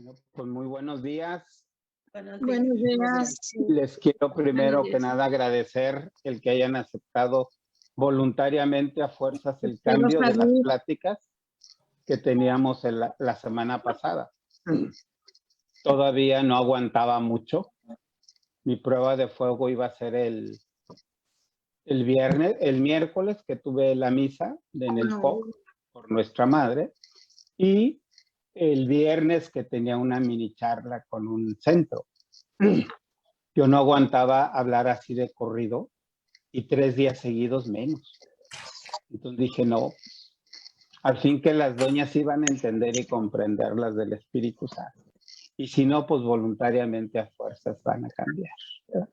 Bueno, pues muy buenos días. Buenos Buenos días. días. Les quiero primero Buenos que días. nada agradecer el que hayan aceptado voluntariamente a fuerzas el Quiero cambio de las salir. pláticas que teníamos la semana pasada. Todavía no aguantaba mucho. Mi prueba de fuego iba a ser el miércoles que tuve la misa en el No. POC por nuestra madre, y el viernes que tenía una mini charla con un centro. Yo no aguantaba hablar así de corrido y 3 días seguidos menos. Entonces dije, no, al fin que las doñas iban a entender y comprender las del Espíritu Santo. Y si no, pues voluntariamente a fuerzas van a cambiar, ¿verdad?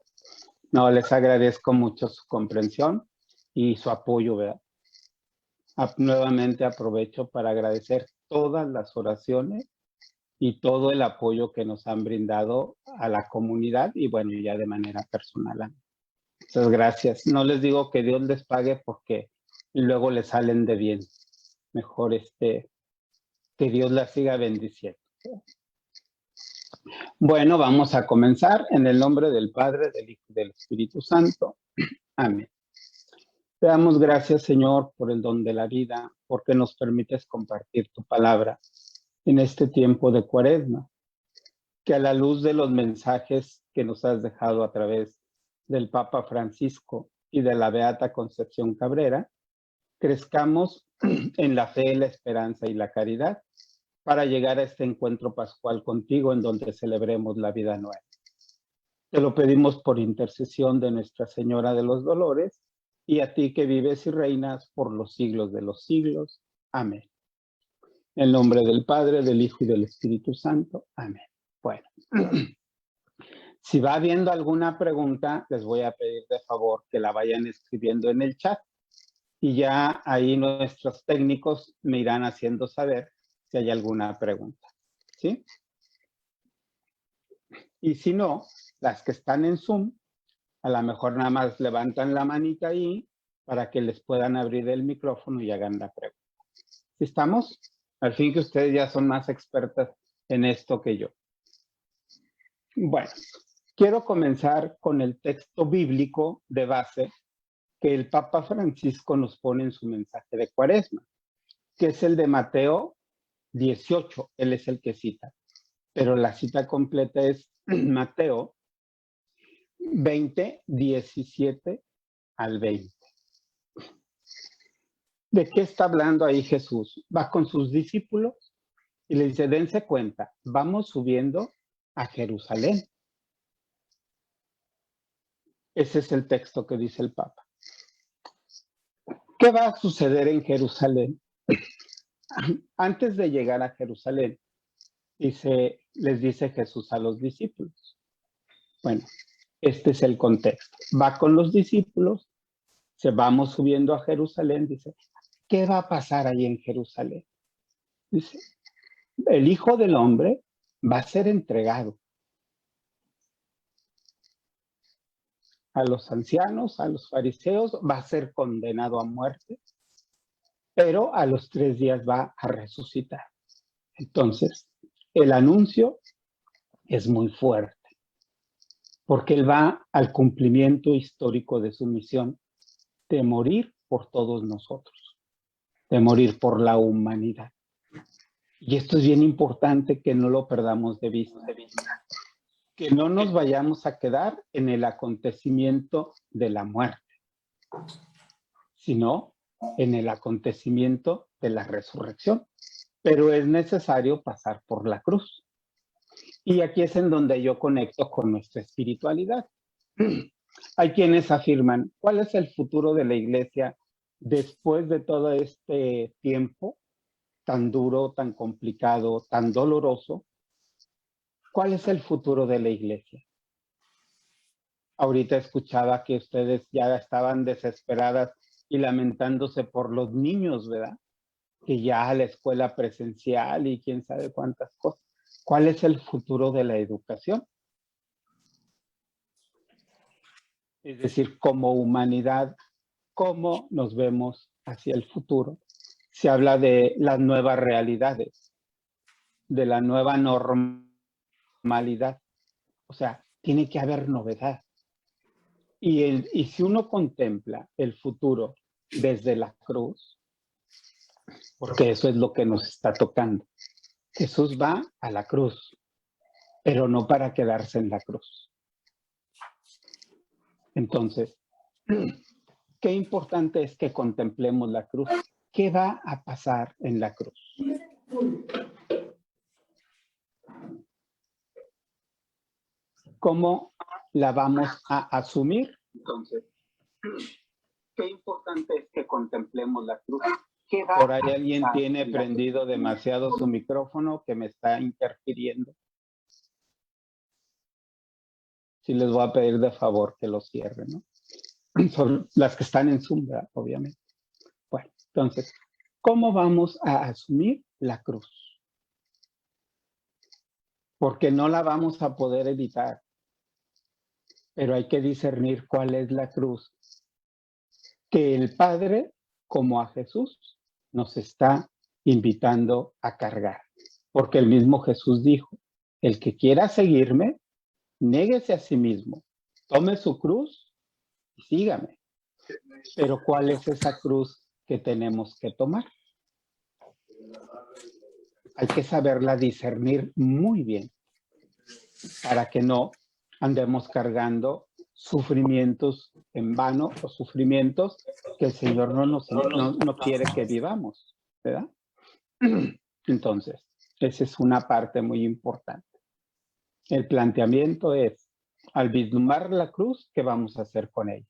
No, les agradezco mucho su comprensión y su apoyo, ¿verdad? Nuevamente aprovecho para agradecer todas las oraciones y todo el apoyo que nos han brindado a la comunidad y bueno, ya de manera personal. Muchas gracias. No les digo que Dios les pague porque luego les salen de bien. Mejor que Dios las siga bendiciendo. Bueno, vamos a comenzar en el nombre del Padre, del Hijo y del Espíritu Santo. Amén. Te damos gracias, Señor, por el don de la vida, porque nos permites compartir tu palabra en este tiempo de Cuaresma. Que a la luz de los mensajes que nos has dejado a través del Papa Francisco y de la Beata Concepción Cabrera, crezcamos en la fe, la esperanza y la caridad para llegar a este encuentro pascual contigo en donde celebremos la vida nueva. Te lo pedimos por intercesión de Nuestra Señora de los Dolores y a ti que vives y reinas por los siglos de los siglos. Amén. En el nombre del Padre, del Hijo y del Espíritu Santo. Amén. Bueno, si va habiendo alguna pregunta, les voy a pedir de favor que la vayan escribiendo en el chat y ya ahí nuestros técnicos me irán haciendo saber si hay alguna pregunta, ¿sí? Y si no, las que están en Zoom, a lo mejor nada más levantan la manita ahí para que les puedan abrir el micrófono y hagan la pregunta. ¿Sí estamos? Al fin que ustedes ya son más expertas en esto que yo. Bueno, quiero comenzar con el texto bíblico de base que el Papa Francisco nos pone en su mensaje de Cuaresma, que es el de Mateo 18, él es el que cita, pero la cita completa es Mateo 20, 17 al 20. ¿De qué está hablando ahí Jesús? Va con sus discípulos y les dice, dense cuenta, vamos subiendo a Jerusalén. Ese es el texto que dice el Papa. ¿Qué va a suceder en Jerusalén? Antes de llegar a Jerusalén, les dice Jesús a los discípulos. Bueno, este es el contexto. Va con los discípulos, vamos subiendo a Jerusalén, dice, ¿qué va a pasar ahí en Jerusalén? Dice, el Hijo del Hombre va a ser entregado a los ancianos, a los fariseos, va a ser condenado a muerte, pero a los 3 días va a resucitar. Entonces, el anuncio es muy fuerte, porque él va al cumplimiento histórico de su misión de morir por todos nosotros, de morir por la humanidad. Y esto es bien importante que no lo perdamos de vista, que no nos vayamos a quedar en el acontecimiento de la muerte, sino en el acontecimiento de la resurrección. Pero es necesario pasar por la cruz. Y aquí es en donde yo conecto con nuestra espiritualidad. Hay quienes afirman, ¿cuál es el futuro de la iglesia después de todo este tiempo tan duro, tan complicado, tan doloroso? ¿Cuál es el futuro de la iglesia? Ahorita escuchaba que ustedes ya estaban desesperadas y lamentándose por los niños, ¿verdad? Que ya a la escuela presencial y quién sabe cuántas cosas. ¿Cuál es el futuro de la educación? Es decir, como humanidad, ¿cómo nos vemos hacia el futuro? Se habla de las nuevas realidades. de la nueva normalidad. O sea, tiene que haber novedad. Y si uno contempla el futuro desde la cruz, porque eso es lo que nos está tocando, Jesús va a la cruz, pero no para quedarse en la cruz. Entonces, qué importante es que contemplemos la cruz. ¿Qué va a pasar en la cruz? ¿Cómo la vamos a asumir? Entonces, qué importante es que contemplemos la cruz. Por ahí alguien tiene prendido demasiado su micrófono que me está interfiriendo. Sí les voy a pedir de favor que lo cierren, ¿no? Son las que están en Zoom, ¿verdad? Obviamente. Bueno, entonces, ¿cómo vamos a asumir la cruz? Porque no la vamos a poder evitar, pero hay que discernir cuál es la cruz que el Padre, como a Jesús, nos está invitando a cargar. Porque el mismo Jesús dijo, el que quiera seguirme, néguese a sí mismo, tome su cruz y sígame. Pero ¿cuál es esa cruz que tenemos que tomar? Hay que saberla discernir muy bien para que no andemos cargando sufrimientos en vano o sufrimientos que el Señor no quiere que vivamos, ¿verdad? Entonces, esa es una parte muy importante. El planteamiento es, al vislumbrar la cruz, ¿qué vamos a hacer con ella?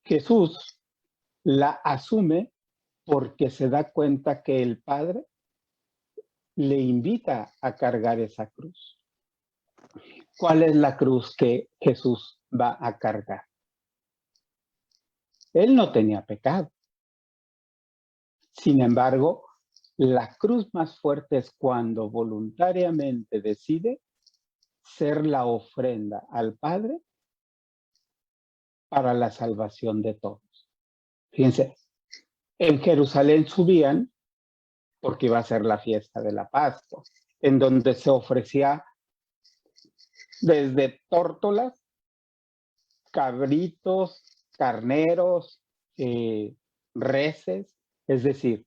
Jesús la asume porque se da cuenta que el Padre le invita a cargar esa cruz. ¿Cuál es la cruz que Jesús va a cargar? Él no tenía pecado. Sin embargo, la cruz más fuerte es cuando voluntariamente decide ser la ofrenda al Padre para la salvación de todos. Fíjense, en Jerusalén subían porque iba a ser la fiesta de la Pascua, en donde se ofrecía desde tórtolas, cabritos, carneros, reses, es decir,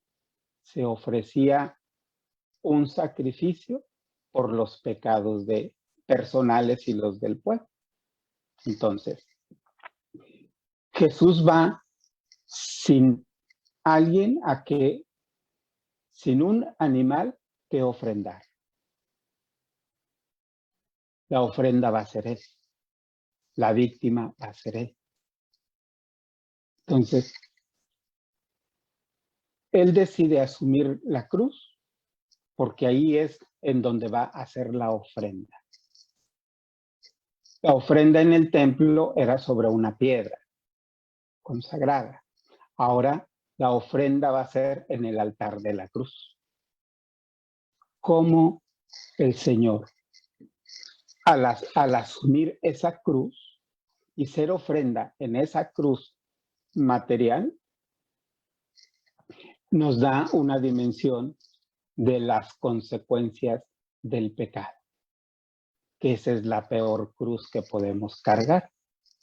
se ofrecía un sacrificio por los pecados personales y los del pueblo. Entonces, Jesús va sin alguien sin un animal que ofrendar. La ofrenda va a ser él. La víctima va a ser él. Entonces, él decide asumir la cruz porque ahí es en donde va a hacer la ofrenda. La ofrenda en el templo era sobre una piedra consagrada. Ahora la ofrenda va a ser en el altar de la cruz. Como el Señor, al asumir esa cruz y ser ofrenda en esa cruz material, nos da una dimensión de las consecuencias del pecado, que esa es la peor cruz que podemos cargar.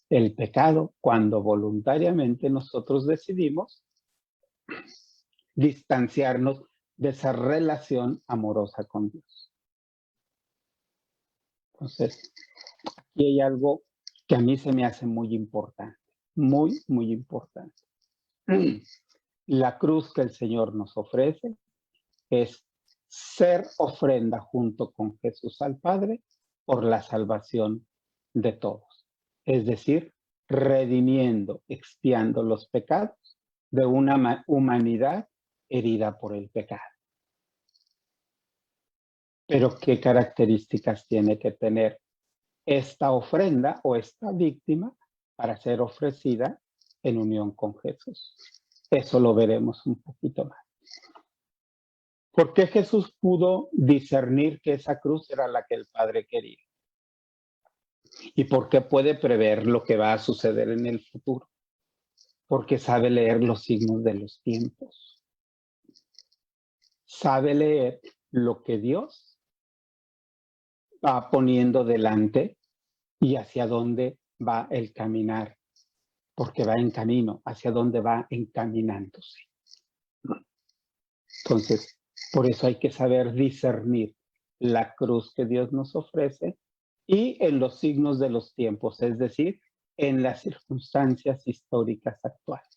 El pecado, cuando voluntariamente nosotros decidimos distanciarnos de esa relación amorosa con Dios. Entonces, aquí hay algo que a mí se me hace muy importante, muy, muy importante. La cruz que el Señor nos ofrece es ser ofrenda junto con Jesús al Padre por la salvación de todos. Es decir, redimiendo, expiando los pecados de una humanidad herida por el pecado. Pero ¿qué características tiene que tener esta ofrenda o esta víctima para ser ofrecida en unión con Jesús? Eso lo veremos un poquito más. ¿Por qué Jesús pudo discernir que esa cruz era la que el Padre quería? ¿Y por qué puede prever lo que va a suceder en el futuro? Porque sabe leer los signos de los tiempos. sabe leer lo que Dios va poniendo delante y hacia dónde va el caminar, porque va en camino, hacia dónde va encaminándose. Entonces, por eso hay que saber discernir la cruz que Dios nos ofrece y en los signos de los tiempos, es decir, en las circunstancias históricas actuales.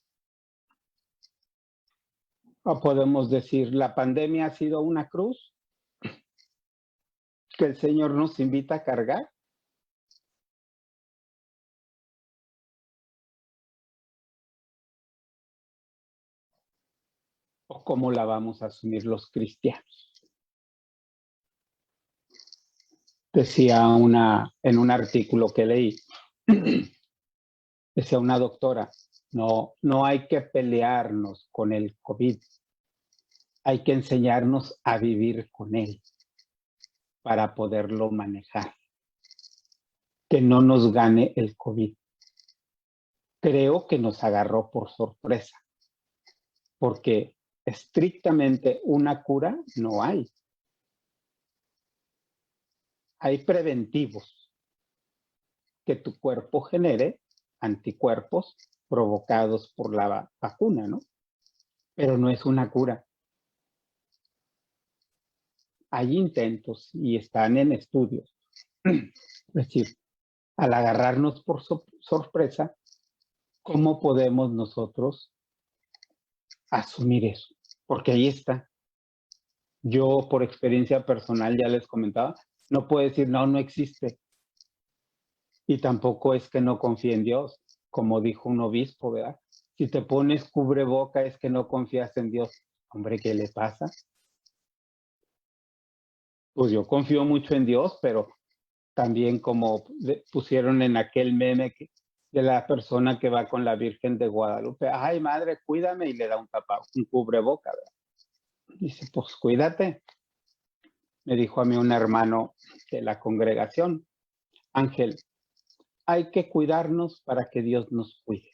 O podemos decir, la pandemia ha sido una cruz que el Señor nos invita a cargar. ¿O cómo la vamos a asumir los cristianos? Decía en un artículo que leí, decía una doctora, no hay que pelearnos con el COVID, hay que enseñarnos a vivir con él para poderlo manejar, que no nos gane el COVID. Creo que nos agarró por sorpresa, porque estrictamente una cura no hay. Hay preventivos que tu cuerpo genere anticuerpos provocados por la vacuna, ¿no? Pero no es una cura. Hay intentos y están en estudios. Es decir, al agarrarnos por sorpresa, ¿cómo podemos nosotros asumir eso? Porque ahí está. Yo, por experiencia personal, ya les comentaba, no puedo decir, no existe. Y tampoco es que no confíe en Dios, como dijo un obispo, ¿verdad? Si te pones cubreboca es que no confías en Dios. Hombre, ¿qué le pasa? Pues yo confío mucho en Dios, pero también como pusieron en aquel meme de la persona que va con la Virgen de Guadalupe, ay madre, cuídame, y le da un cubreboca, ¿verdad? Dice, pues cuídate. Me dijo a mí un hermano de la congregación, Ángel, hay que cuidarnos para que Dios nos cuide.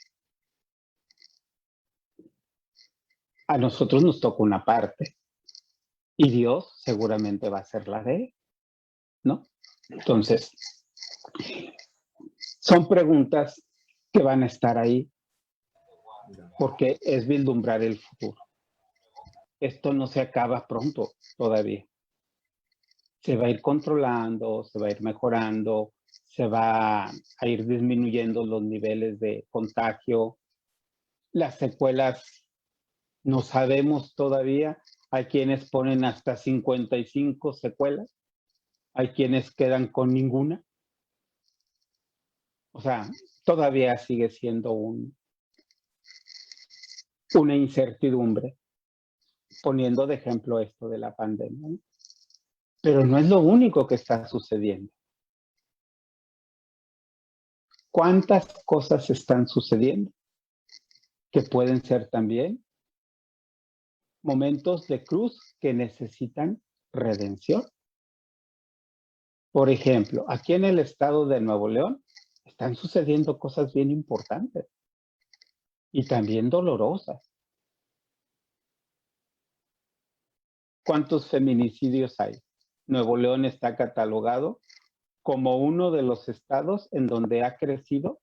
A nosotros nos toca una parte y Dios seguramente va a hacer la de él, ¿no? Entonces, son preguntas que van a estar ahí porque es vislumbrar el futuro. Esto no se acaba pronto todavía. Se va a ir controlando, se va a ir mejorando, se va a ir disminuyendo los niveles de contagio. Las secuelas no sabemos todavía. Hay quienes ponen hasta 55 secuelas, hay quienes quedan con ninguna. O sea, todavía sigue siendo una incertidumbre, poniendo de ejemplo esto de la pandemia, ¿no? Pero no es lo único que está sucediendo. ¿Cuántas cosas están sucediendo que pueden ser también momentos de cruz que necesitan redención? Por ejemplo, aquí en el estado de Nuevo León están sucediendo cosas bien importantes y también dolorosas. ¿Cuántos feminicidios hay? Nuevo León está catalogado como uno de los estados en donde ha crecido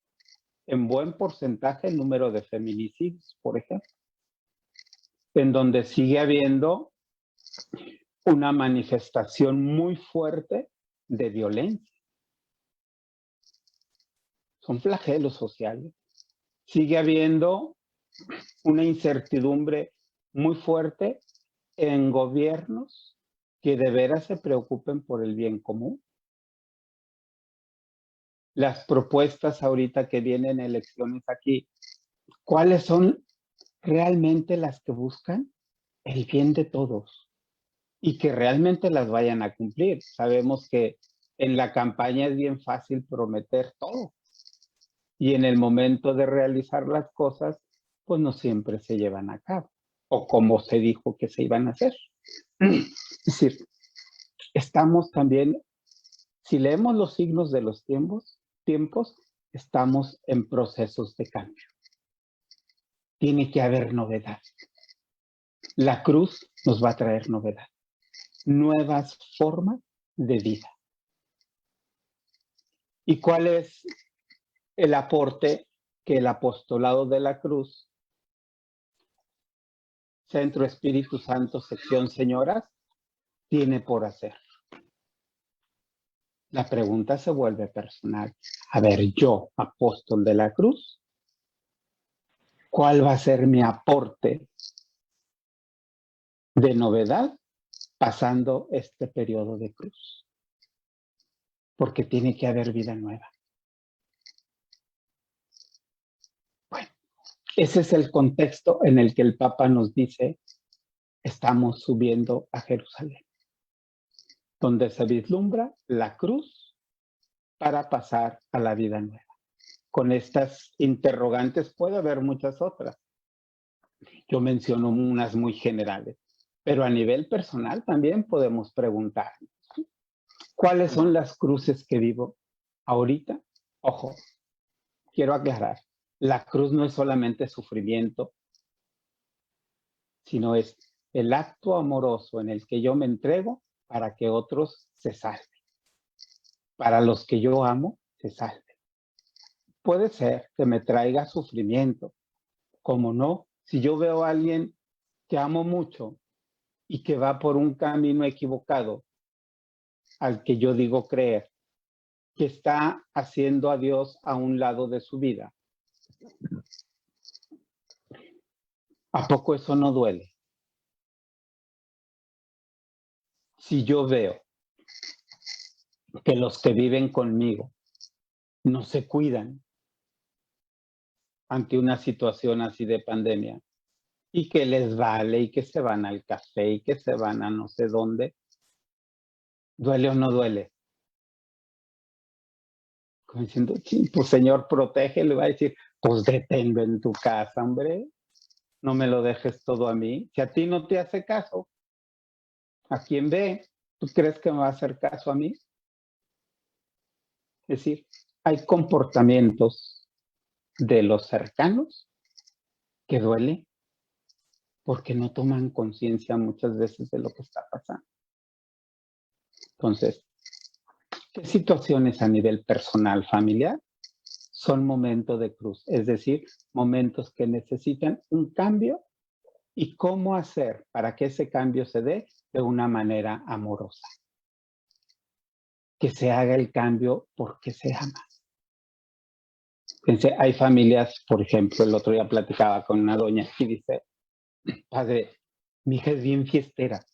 en buen porcentaje el número de feminicidios, por ejemplo, en donde sigue habiendo una manifestación muy fuerte de violencia. Son flagelos sociales. Sigue habiendo una incertidumbre muy fuerte en gobiernos que de veras se preocupen por el bien común. Las propuestas ahorita que vienen elecciones aquí, ¿cuáles son realmente las que buscan el bien de todos y que realmente las vayan a cumplir? Sabemos que en la campaña es bien fácil prometer todo y en el momento de realizar las cosas, pues no siempre se llevan a cabo o como se dijo que se iban a hacer. Es decir, estamos también, si leemos los signos de los tiempos, estamos en procesos de cambio. Tiene que haber novedad. La cruz nos va a traer novedad, nuevas formas de vida. ¿Y cuál es el aporte que el apostolado de la cruz, Centro Espíritu Santo, sección señoras, tiene por hacer? La pregunta se vuelve personal. A ver, yo, apóstol de la cruz, ¿cuál va a ser mi aporte de novedad pasando este periodo de cruz? Porque tiene que haber vida nueva. Bueno, ese es el contexto en el que el Papa nos dice, estamos subiendo a Jerusalén, donde se vislumbra la cruz para pasar a la vida nueva. Con estas interrogantes puede haber muchas otras. Yo menciono unas muy generales, pero a nivel personal también podemos preguntar, ¿cuáles son las cruces que vivo ahorita? Ojo, quiero aclarar, la cruz no es solamente sufrimiento, sino es el acto amoroso en el que yo me entrego para que otros se salven, para los que yo amo se salven. Puede ser que me traiga sufrimiento, como no, si yo veo a alguien que amo mucho y que va por un camino equivocado al que yo digo creer, que está haciendo a Dios a un lado de su vida. ¿A poco eso no duele? Si yo veo que los que viven conmigo no se cuidan ante una situación así de pandemia y que les vale y que se van al café y que se van a no sé dónde, ¿duele o no duele? Como diciendo, pues Señor, protege, le va a decir, pues deténlo en tu casa, hombre, no me lo dejes todo a mí. Si a ti no te hace caso, ¿a quién ve? ¿Tú crees que me va a hacer caso a mí? Es decir, hay comportamientos de los cercanos que duele porque no toman conciencia muchas veces de lo que está pasando. Entonces, ¿qué situaciones a nivel personal, familiar, son momentos de cruz? Es decir, momentos que necesitan un cambio y cómo hacer para que ese cambio se dé de una manera amorosa. Que se haga el cambio porque se ama. Fíjense, hay familias, por ejemplo, el otro día platicaba con una doña y dice, padre, mi hija es bien fiestera.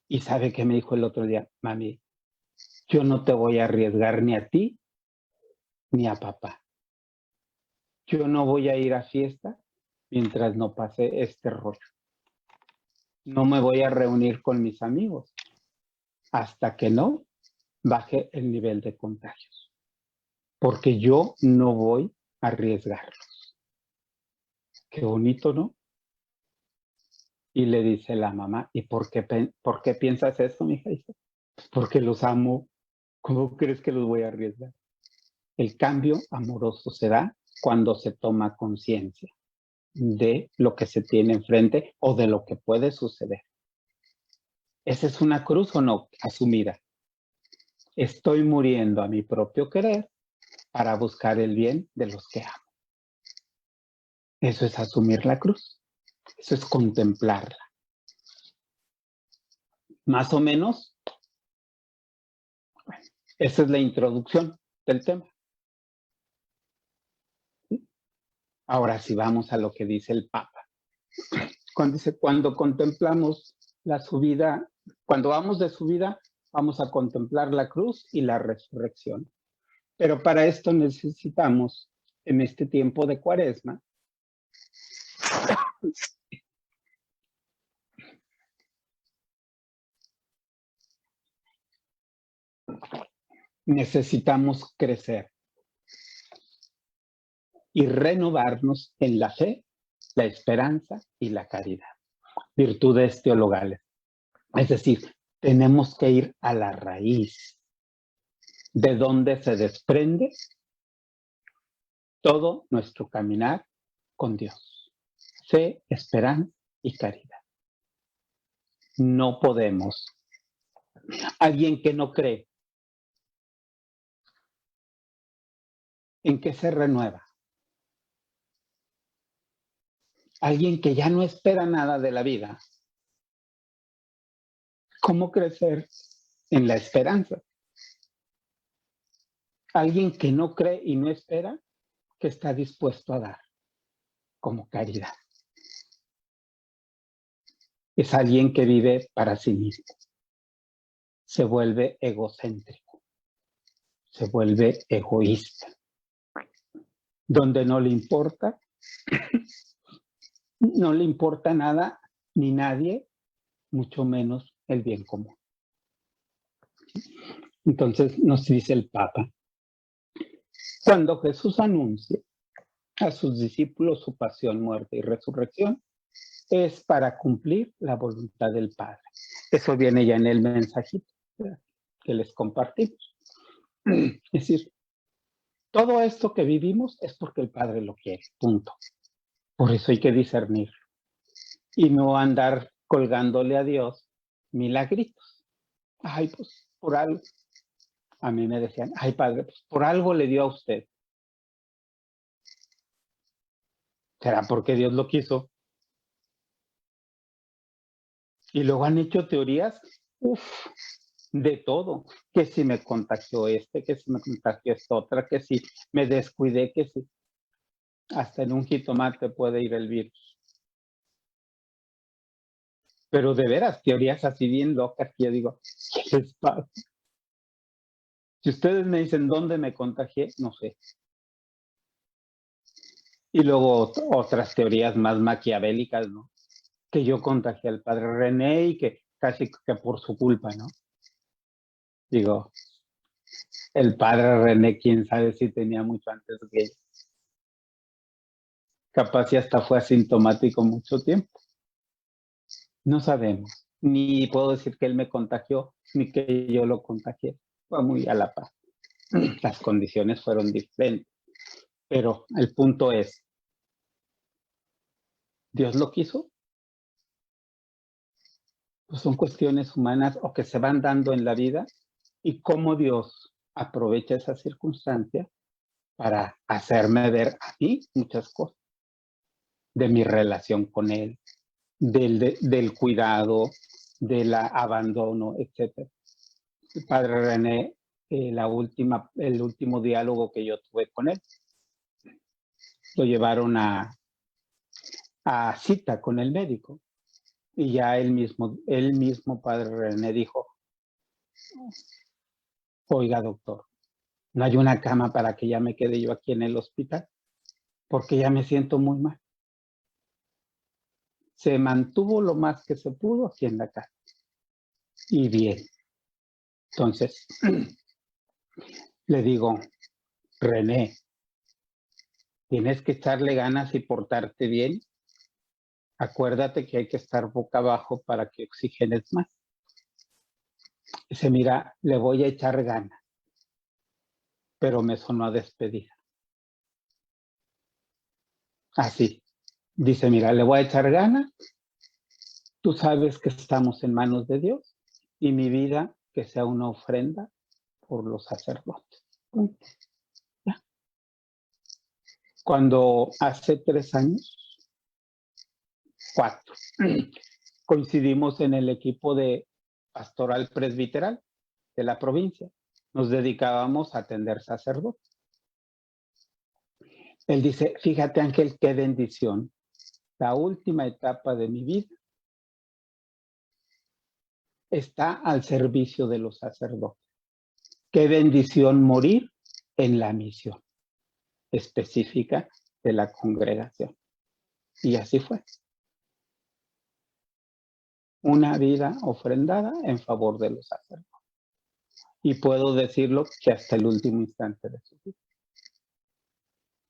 Y sabe que me dijo el otro día, mami, yo no te voy a arriesgar ni a ti ni a papá. Yo no voy a ir a fiesta mientras no pase este rollo. No me voy a reunir con mis amigos hasta que no baje el nivel de contagios. Porque yo no voy a arriesgarlos. Qué bonito, ¿no? Y le dice la mamá, ¿y por qué piensas eso, mija? Dice, porque los amo. ¿Cómo crees que los voy a arriesgar? El cambio amoroso se da cuando se toma conciencia de lo que se tiene enfrente o de lo que puede suceder. ¿Esa es una cruz o no asumida? Estoy muriendo a mi propio querer para buscar el bien de los que amo. Eso es asumir la cruz. Eso es contemplarla. Más o menos, bueno, esa es la introducción del tema. Ahora sí vamos a lo que dice el Papa. Cuando dice, cuando contemplamos la subida, cuando vamos de subida, vamos a contemplar la cruz y la resurrección. Pero para esto necesitamos, en este tiempo de Cuaresma, necesitamos crecer y renovarnos en la fe, la esperanza y la caridad. Virtudes teologales. Es decir, tenemos que ir a la raíz, de donde se desprende todo nuestro caminar con Dios. Fe, esperanza y caridad. No podemos. Alguien que no cree, ¿en qué se renueva? Alguien que ya no espera nada de la vida. ¿Cómo crecer en la esperanza? Alguien que no cree y no espera, que está dispuesto a dar como caridad. Es alguien que vive para sí mismo. Se vuelve egocéntrico. Se vuelve egoísta. Donde no le importa nada ni nadie, mucho menos el bien común. Entonces nos dice el Papa, cuando Jesús anuncia a sus discípulos su pasión, muerte y resurrección, es para cumplir la voluntad del Padre. Eso viene ya en el mensajito que les compartimos. Es decir, todo esto que vivimos es porque el Padre lo quiere, punto. Por eso hay que discernir y no andar colgándole a Dios milagritos. Ay, pues por algo. A mí me decían, ay, Padre, pues por algo le dio a usted. ¿Será porque Dios lo quiso? Y luego han hecho teorías, de todo. Que si me contagió que si me contagió esta otra, que si me descuidé, que si. Hasta en un jitomate puede ir el virus. Pero de veras, teorías así bien locas que yo digo, ¿qué les pasa? Si ustedes me dicen dónde me contagié, no sé. Y luego otras teorías más maquiavélicas, ¿no? Que yo contagié al padre René y que casi que por su culpa, ¿no? Digo, el padre René, quién sabe si tenía mucho antes que él. Capaz y hasta fue asintomático mucho tiempo. No sabemos. Ni puedo decir que él me contagió, ni que yo lo contagié. Fue muy a la paz. Las condiciones fueron diferentes. Pero el punto es, ¿Dios lo quiso? Pues son cuestiones humanas o que se van dando en la vida y cómo Dios aprovecha esa circunstancia para hacerme ver a mí muchas cosas de mi relación con Él, del cuidado, del abandono, etc. El padre René, el último diálogo que yo tuve con él, lo llevaron a cita con el médico y ya él mismo, padre René, dijo, oiga doctor, no hay una cama para que ya me quede yo aquí en el hospital, porque ya me siento muy mal. Se mantuvo lo más que se pudo aquí en la casa. Y bien. Entonces, le digo, René, tienes que echarle ganas y portarte bien. Acuérdate que hay que estar boca abajo para que oxigenes más. Dice, mira, le voy a echar ganas. Pero me sonó a despedida. Así. Dice, mira, le voy a echar ganas. Tú sabes que estamos en manos de Dios y mi vida que sea una ofrenda por los sacerdotes. ¿Ya? Cuando hace 3 años, 4, coincidimos en el equipo de pastoral presbiteral de la provincia. Nos dedicábamos a atender sacerdotes. Él dice, fíjate Ángel, qué bendición. La última etapa de mi vida está al servicio de los sacerdotes. Qué bendición morir en la misión específica de la congregación. Y así fue. Una vida ofrendada en favor de los sacerdotes. Y puedo decirlo que hasta el último instante de su vida.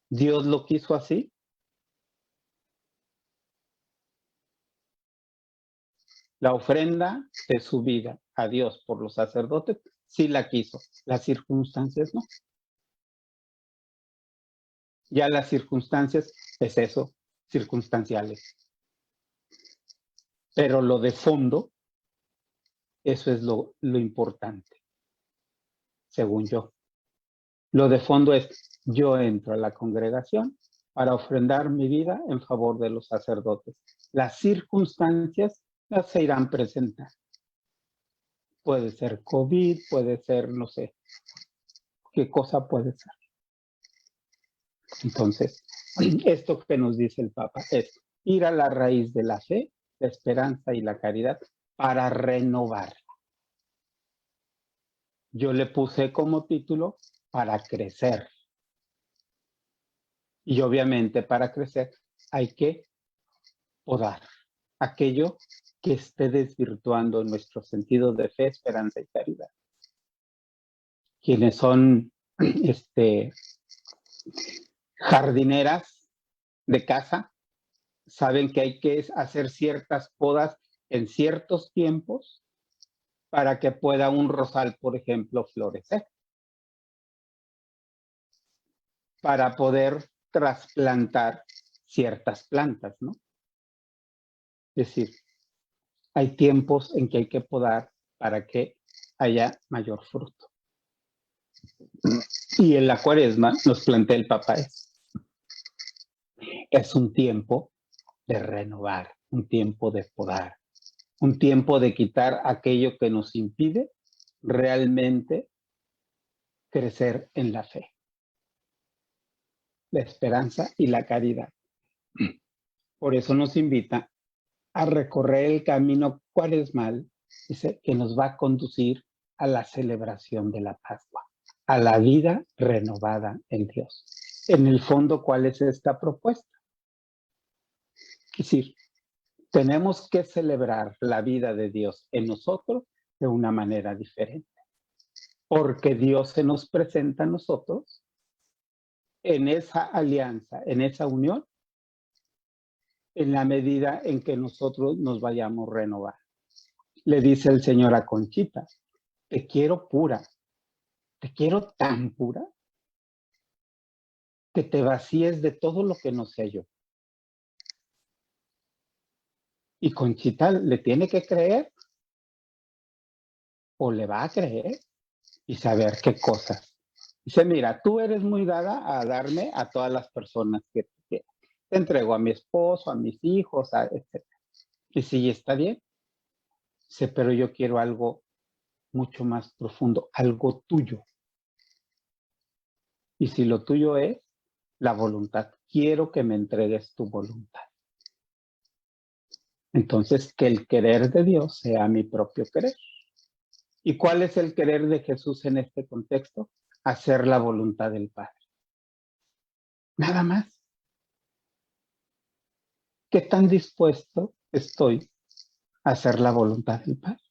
¿Dios lo quiso así? La ofrenda de su vida a Dios por los sacerdotes, sí la quiso. Las circunstancias no. Ya las circunstancias es eso, circunstanciales. Pero lo de fondo, eso es lo importante, según yo. Lo de fondo es, yo entro a la congregación para ofrendar mi vida en favor de los sacerdotes. Las circunstancias las se irán presentando. Puede ser COVID, puede ser, no sé, qué cosa puede ser. Entonces, esto que nos dice el Papa es ir a la raíz de la fe, la esperanza y la caridad para renovarla. Yo le puse como título para crecer. Y obviamente para crecer hay que podar aquello que esté desvirtuando nuestro sentido de fe, esperanza y caridad. Quienes son jardineras de casa saben que hay que hacer ciertas podas en ciertos tiempos para que pueda un rosal, por ejemplo, florecer. Para poder trasplantar ciertas plantas, ¿no? Es decir, hay tiempos en que hay que podar para que haya mayor fruto. Y en la Cuaresma nos plantea el Papa es un tiempo de renovar, un tiempo de podar, un tiempo de quitar aquello que nos impide realmente crecer en la fe, la esperanza y la caridad. Por eso nos invita a recorrer el camino cuaresmal, dice, que nos va a conducir a la celebración de la Pascua, a la vida renovada en Dios. En el fondo, ¿cuál es esta propuesta? Es decir, tenemos que celebrar la vida de Dios en nosotros de una manera diferente, porque Dios se nos presenta a nosotros en esa alianza, en esa unión, en la medida en que nosotros nos vayamos a renovar. Le dice el Señor a Conchita, te quiero pura, te quiero tan pura que te vacíes de todo lo que no sé yo. Y Conchita le tiene que creer o le va a creer y saber qué cosas. Dice, mira, tú eres muy dada a darme a todas las personas que te quieras. Te entrego a mi esposo, a mis hijos, etc. Y sí, está bien. Dice, pero yo quiero algo mucho más profundo, algo tuyo. Y si lo tuyo es la voluntad, quiero que me entregues tu voluntad. Entonces, que el querer de Dios sea mi propio querer. ¿Y cuál es el querer de Jesús en este contexto? Hacer la voluntad del Padre. Nada más. ¿Qué tan dispuesto estoy a hacer la voluntad del Padre?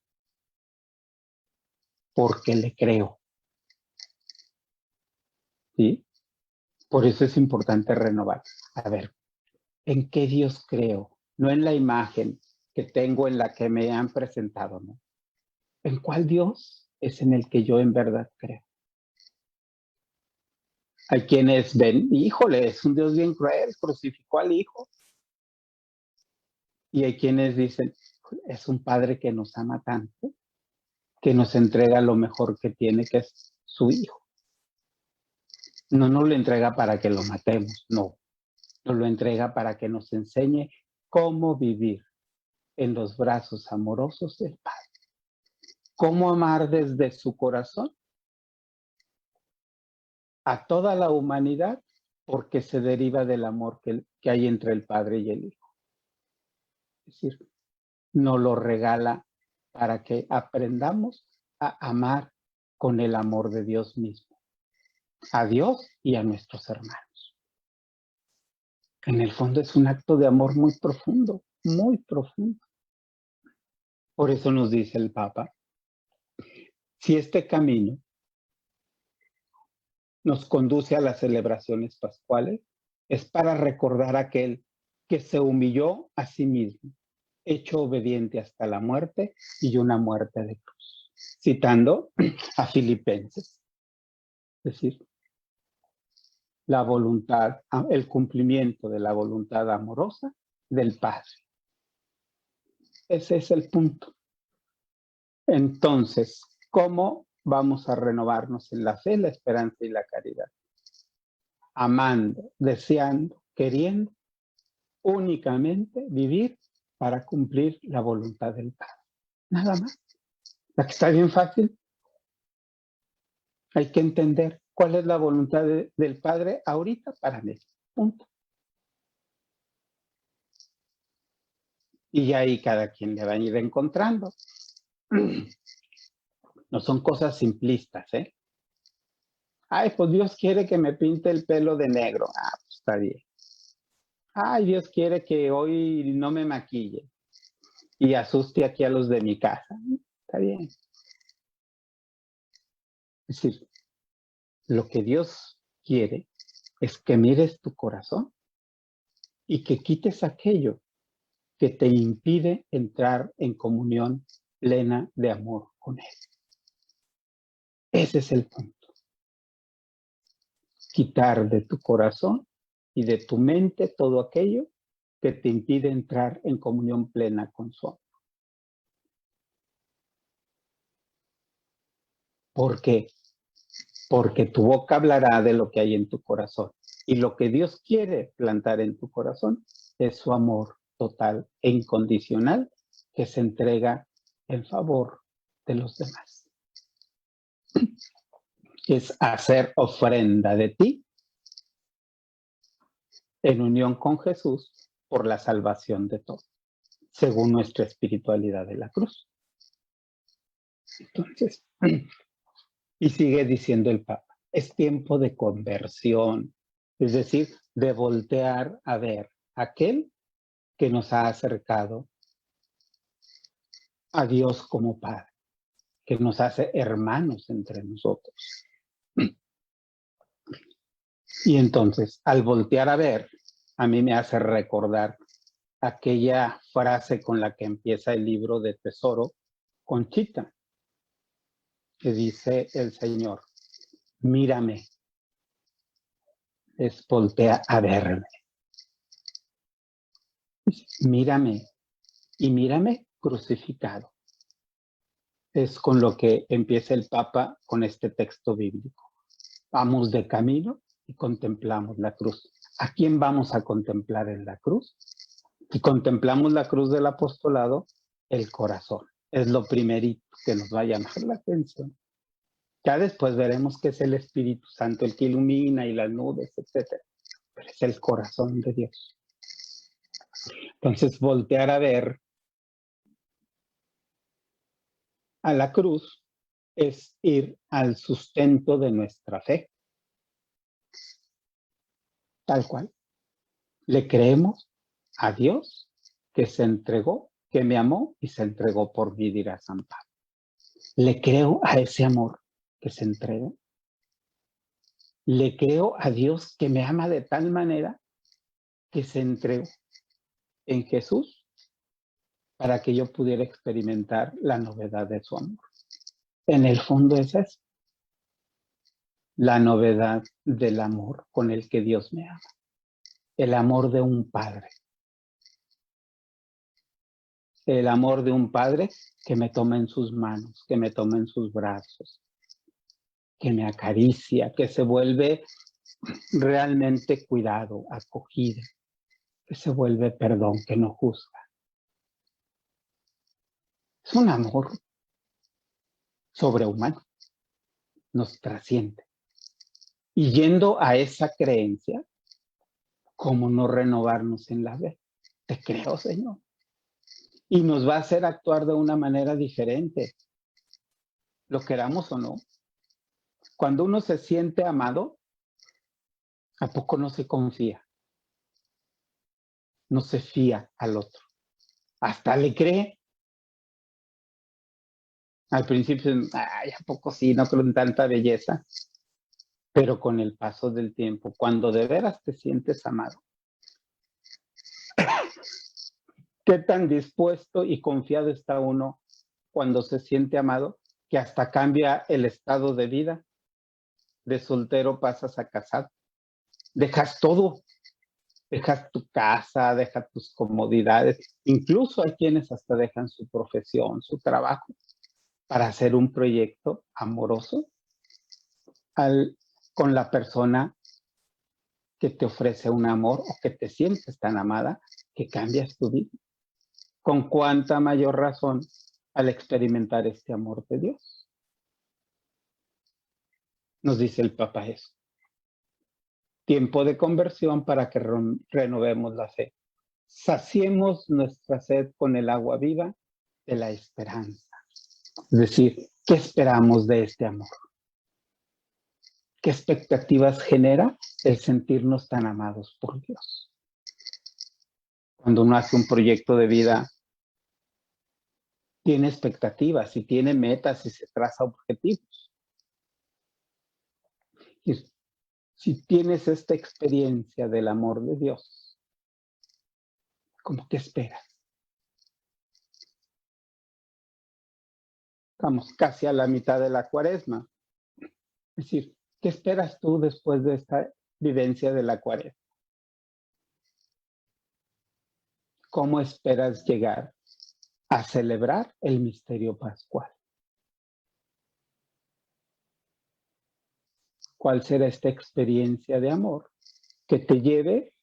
Porque le creo. ¿Sí? Por eso es importante renovar. A ver, ¿en qué Dios creo? No en la imagen que tengo en la que me han presentado, ¿no? ¿En cuál Dios es en el que yo en verdad creo? Hay quienes ven, híjole, es un Dios bien cruel, crucificó al Hijo. Y hay quienes dicen, es un Padre que nos ama tanto, que nos entrega lo mejor que tiene, que es su Hijo. No nos lo entrega para que lo matemos, no. Nos lo entrega para que nos enseñe cómo vivir en los brazos amorosos del Padre. Cómo amar desde su corazón a toda la humanidad, porque se deriva del amor que hay entre el Padre y el Hijo. Es decir, nos lo regala para que aprendamos a amar con el amor de Dios mismo, a Dios y a nuestros hermanos. En el fondo es un acto de amor muy profundo, muy profundo. Por eso nos dice el Papa, si este camino nos conduce a las celebraciones pascuales, es para recordar a aquel que se humilló a sí mismo, hecho obediente hasta la muerte y una muerte de cruz. Citando a Filipenses. Es decir, la voluntad, el cumplimiento de la voluntad amorosa del Padre. Ese es el punto. Entonces, ¿cómo vamos a renovarnos en la fe, la esperanza y la caridad? Amando, deseando, queriendo únicamente vivir para cumplir la voluntad del Padre. Nada más. La que está bien fácil. Hay que entender cuál es la voluntad del Padre ahorita para mí. Punto. Y ahí cada quien le va a ir encontrando. No son cosas simplistas, ¿eh? Ay, pues Dios quiere que me pinte el pelo de negro. Ah, pues está bien. Ay, Dios quiere que hoy no me maquille y asuste aquí a los de mi casa. Está bien. Es decir, lo que Dios quiere es que mires tu corazón y que quites aquello que te impide entrar en comunión plena de amor con Él. Ese es el punto. Quitar de tu corazón y de tu mente todo aquello que te impide entrar en comunión plena con su amor. ¿Por qué? Porque tu boca hablará de lo que hay en tu corazón. Y lo que Dios quiere plantar en tu corazón es su amor total e incondicional que se entrega en favor de los demás. Es hacer ofrenda de ti en unión con Jesús por la salvación de todos, según nuestra espiritualidad de la cruz. Entonces, y sigue diciendo el Papa, es tiempo de conversión, es decir, de voltear a ver aquel que nos ha acercado a Dios como Padre, que nos hace hermanos entre nosotros. Y entonces, al voltear a ver, a mí me hace recordar aquella frase con la que empieza el libro de Tesoro, Conchita, que dice el Señor, mírame, es voltea a verme. Mírame y mírame crucificado. Es con lo que empieza el Papa con este texto bíblico. Vamos de camino y contemplamos la cruz. ¿A quién vamos a contemplar en la cruz? Y contemplamos la cruz del apostolado, el corazón. Es lo primerito que nos va a llamar la atención. Ya después veremos que es el Espíritu Santo el que ilumina y las nubes, etc. Pero es el corazón de Dios. Entonces, voltear a ver a la cruz es ir al sustento de nuestra fe. Tal cual. Le creemos a Dios que se entregó, que me amó y se entregó por mí, dirá San Pablo. Le creo a ese amor que se entrega. Le creo a Dios que me ama de tal manera que se entregó en Jesús para que yo pudiera experimentar la novedad de su amor. En el fondo es eso, la novedad del amor con el que Dios me ama, el amor de un padre. El amor de un padre que me toma en sus manos, que me toma en sus brazos, que me acaricia, que se vuelve realmente cuidado, acogida, que se vuelve perdón, que no juzga. Es un amor sobrehumano, nos trasciende. Y yendo a esa creencia, ¿cómo no renovarnos en la fe? Te creo, Señor. Y nos va a hacer actuar de una manera diferente, lo queramos o no. Cuando uno se siente amado, ¿a poco no se confía? No se fía al otro. Hasta le cree. Al principio, ay, ¿a poco sí? No creo en tanta belleza. Pero con el paso del tiempo, cuando de veras te sientes amado, ¿qué tan dispuesto y confiado está uno cuando se siente amado que hasta cambia el estado de vida? De soltero pasas a casado. Dejas todo. Dejas tu casa, dejas tus comodidades, incluso hay quienes hasta dejan su profesión, su trabajo, para hacer un proyecto amoroso con la persona que te ofrece un amor o que te sientes tan amada que cambias tu vida. Con cuánta mayor razón al experimentar este amor de Dios. Nos dice el Papa eso. Tiempo de conversión para que renovemos la fe. Saciemos nuestra sed con el agua viva de la esperanza. Es decir, ¿qué esperamos de este amor? ¿Qué expectativas genera el sentirnos tan amados por Dios? Cuando uno hace un proyecto de vida, tiene expectativas y tiene metas y se traza objetivos. Y si tienes esta experiencia del amor de Dios, ¿cómo que esperas? Estamos casi a la mitad de la Cuaresma. Es decir, ¿qué esperas tú después de esta vivencia de la Cuaresma? ¿Cómo esperas llegar a celebrar el misterio pascual? ¿Cuál será esta experiencia de amor que te lleve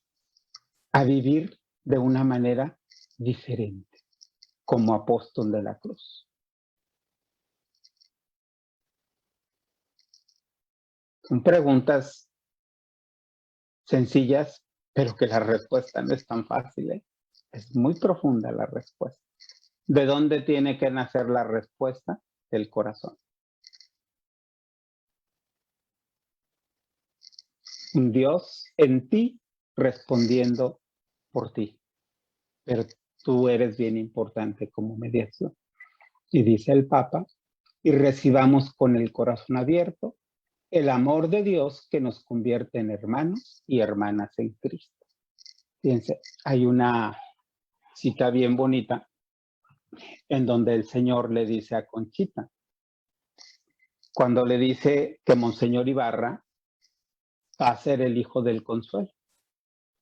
a vivir de una manera diferente como apóstol de la cruz? Son preguntas sencillas, pero que la respuesta no es tan fácil, ¿eh? Es muy profunda la respuesta. ¿De dónde tiene que nacer la respuesta? Del corazón. Un Dios en ti respondiendo por ti. Pero tú eres bien importante como mediación. Y dice el Papa, y recibamos con el corazón abierto el amor de Dios que nos convierte en hermanos y hermanas en Cristo. Fíjense, hay una cita bien bonita en donde el Señor le dice a Conchita, cuando le dice que Monseñor Ibarra va a ser el hijo del consuelo.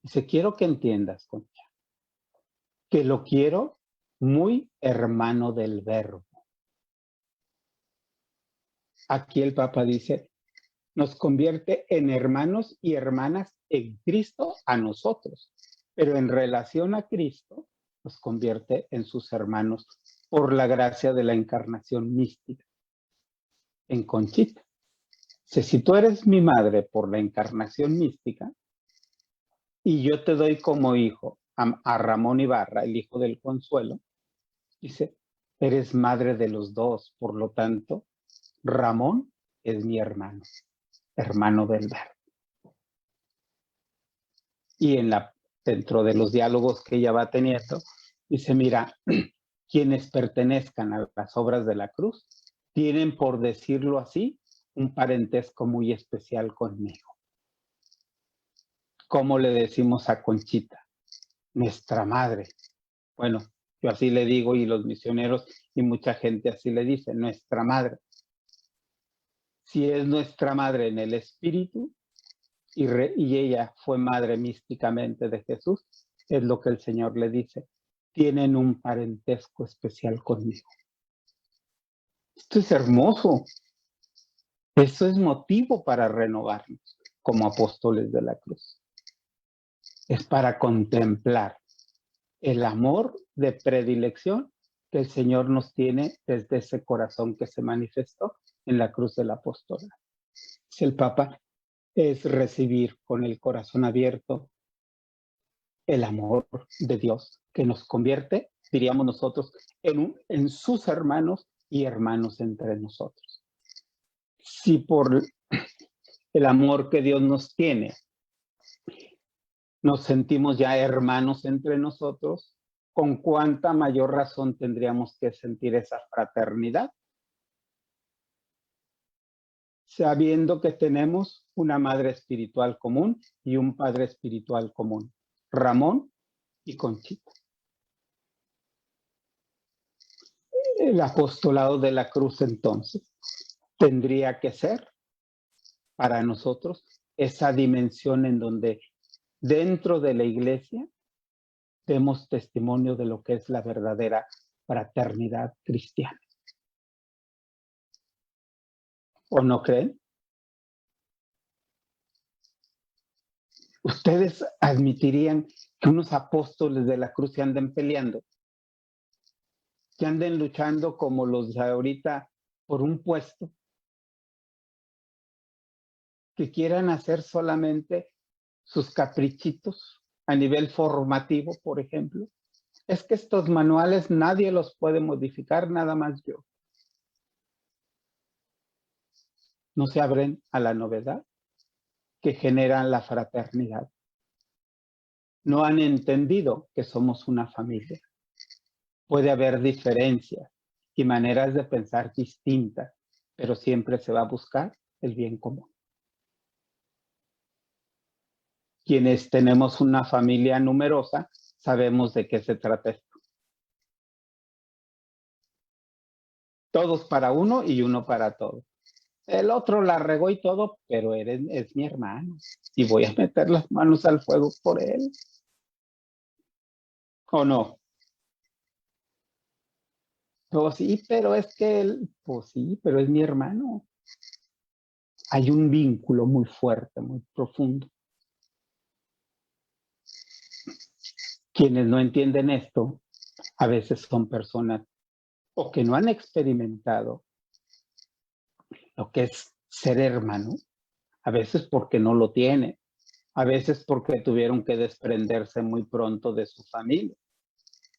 Dice, quiero que entiendas, Concha, que lo quiero muy hermano del Verbo. Aquí el Papa dice, nos convierte en hermanos y hermanas en Cristo a nosotros, pero en relación a Cristo nos convierte en sus hermanos por la gracia de la encarnación mística en Conchita. Si tú eres mi madre por la encarnación mística y yo te doy como hijo a Ramón Ibarra, el hijo del consuelo, dice, eres madre de los dos, por lo tanto, Ramón es mi hermano, hermano del Verbo. Y dentro de los diálogos que ella va teniendo, dice, mira, quienes pertenezcan a las obras de la cruz tienen, por decirlo así, un parentesco muy especial conmigo. ¿Cómo le decimos a Conchita? Nuestra madre. Bueno, yo así le digo y los misioneros y mucha gente así le dice, nuestra madre. Si es nuestra madre en el espíritu y ella fue madre místicamente de Jesús, es lo que el Señor le dice, tienen un parentesco especial conmigo. Esto es hermoso. Esto es motivo para renovarnos como apóstoles de la cruz. Es para contemplar el amor de predilección que el Señor nos tiene desde ese corazón que se manifestó en la cruz del apóstol. Si el Papa es recibir con el corazón abierto el amor de Dios que nos convierte, diríamos nosotros, en sus hermanos y hermanos entre nosotros. Si por el amor que Dios nos tiene nos sentimos ya hermanos entre nosotros, ¿con cuánta mayor razón tendríamos que sentir esa fraternidad? Sabiendo que tenemos una madre espiritual común y un padre espiritual común, Ramón y Conchita. El apostolado de la cruz, entonces, tendría que ser para nosotros esa dimensión en donde dentro de la iglesia demos testimonio de lo que es la verdadera fraternidad cristiana. ¿O no creen? ¿Ustedes admitirían que unos apóstoles de la cruz se anden peleando? Que anden luchando como los de ahorita por un puesto? Que quieran hacer solamente sus caprichitos a nivel formativo, por ejemplo. Es que estos manuales nadie los puede modificar, nada más yo. No se abren a la novedad que genera la fraternidad. No han entendido que somos una familia. Puede haber diferencias y maneras de pensar distintas, pero siempre se va a buscar el bien común. Quienes tenemos una familia numerosa, sabemos de qué se trata esto. Todos para uno y uno para todos. El otro la regó y todo, pero es mi hermano y voy a meter las manos al fuego por él. ¿O no? Pues sí, pero es que él, pues sí, pero es mi hermano. Hay un vínculo muy fuerte, muy profundo. Quienes no entienden esto, a veces son personas o que no han experimentado lo que es ser hermano, a veces porque no lo tienen, a veces porque tuvieron que desprenderse muy pronto de su familia,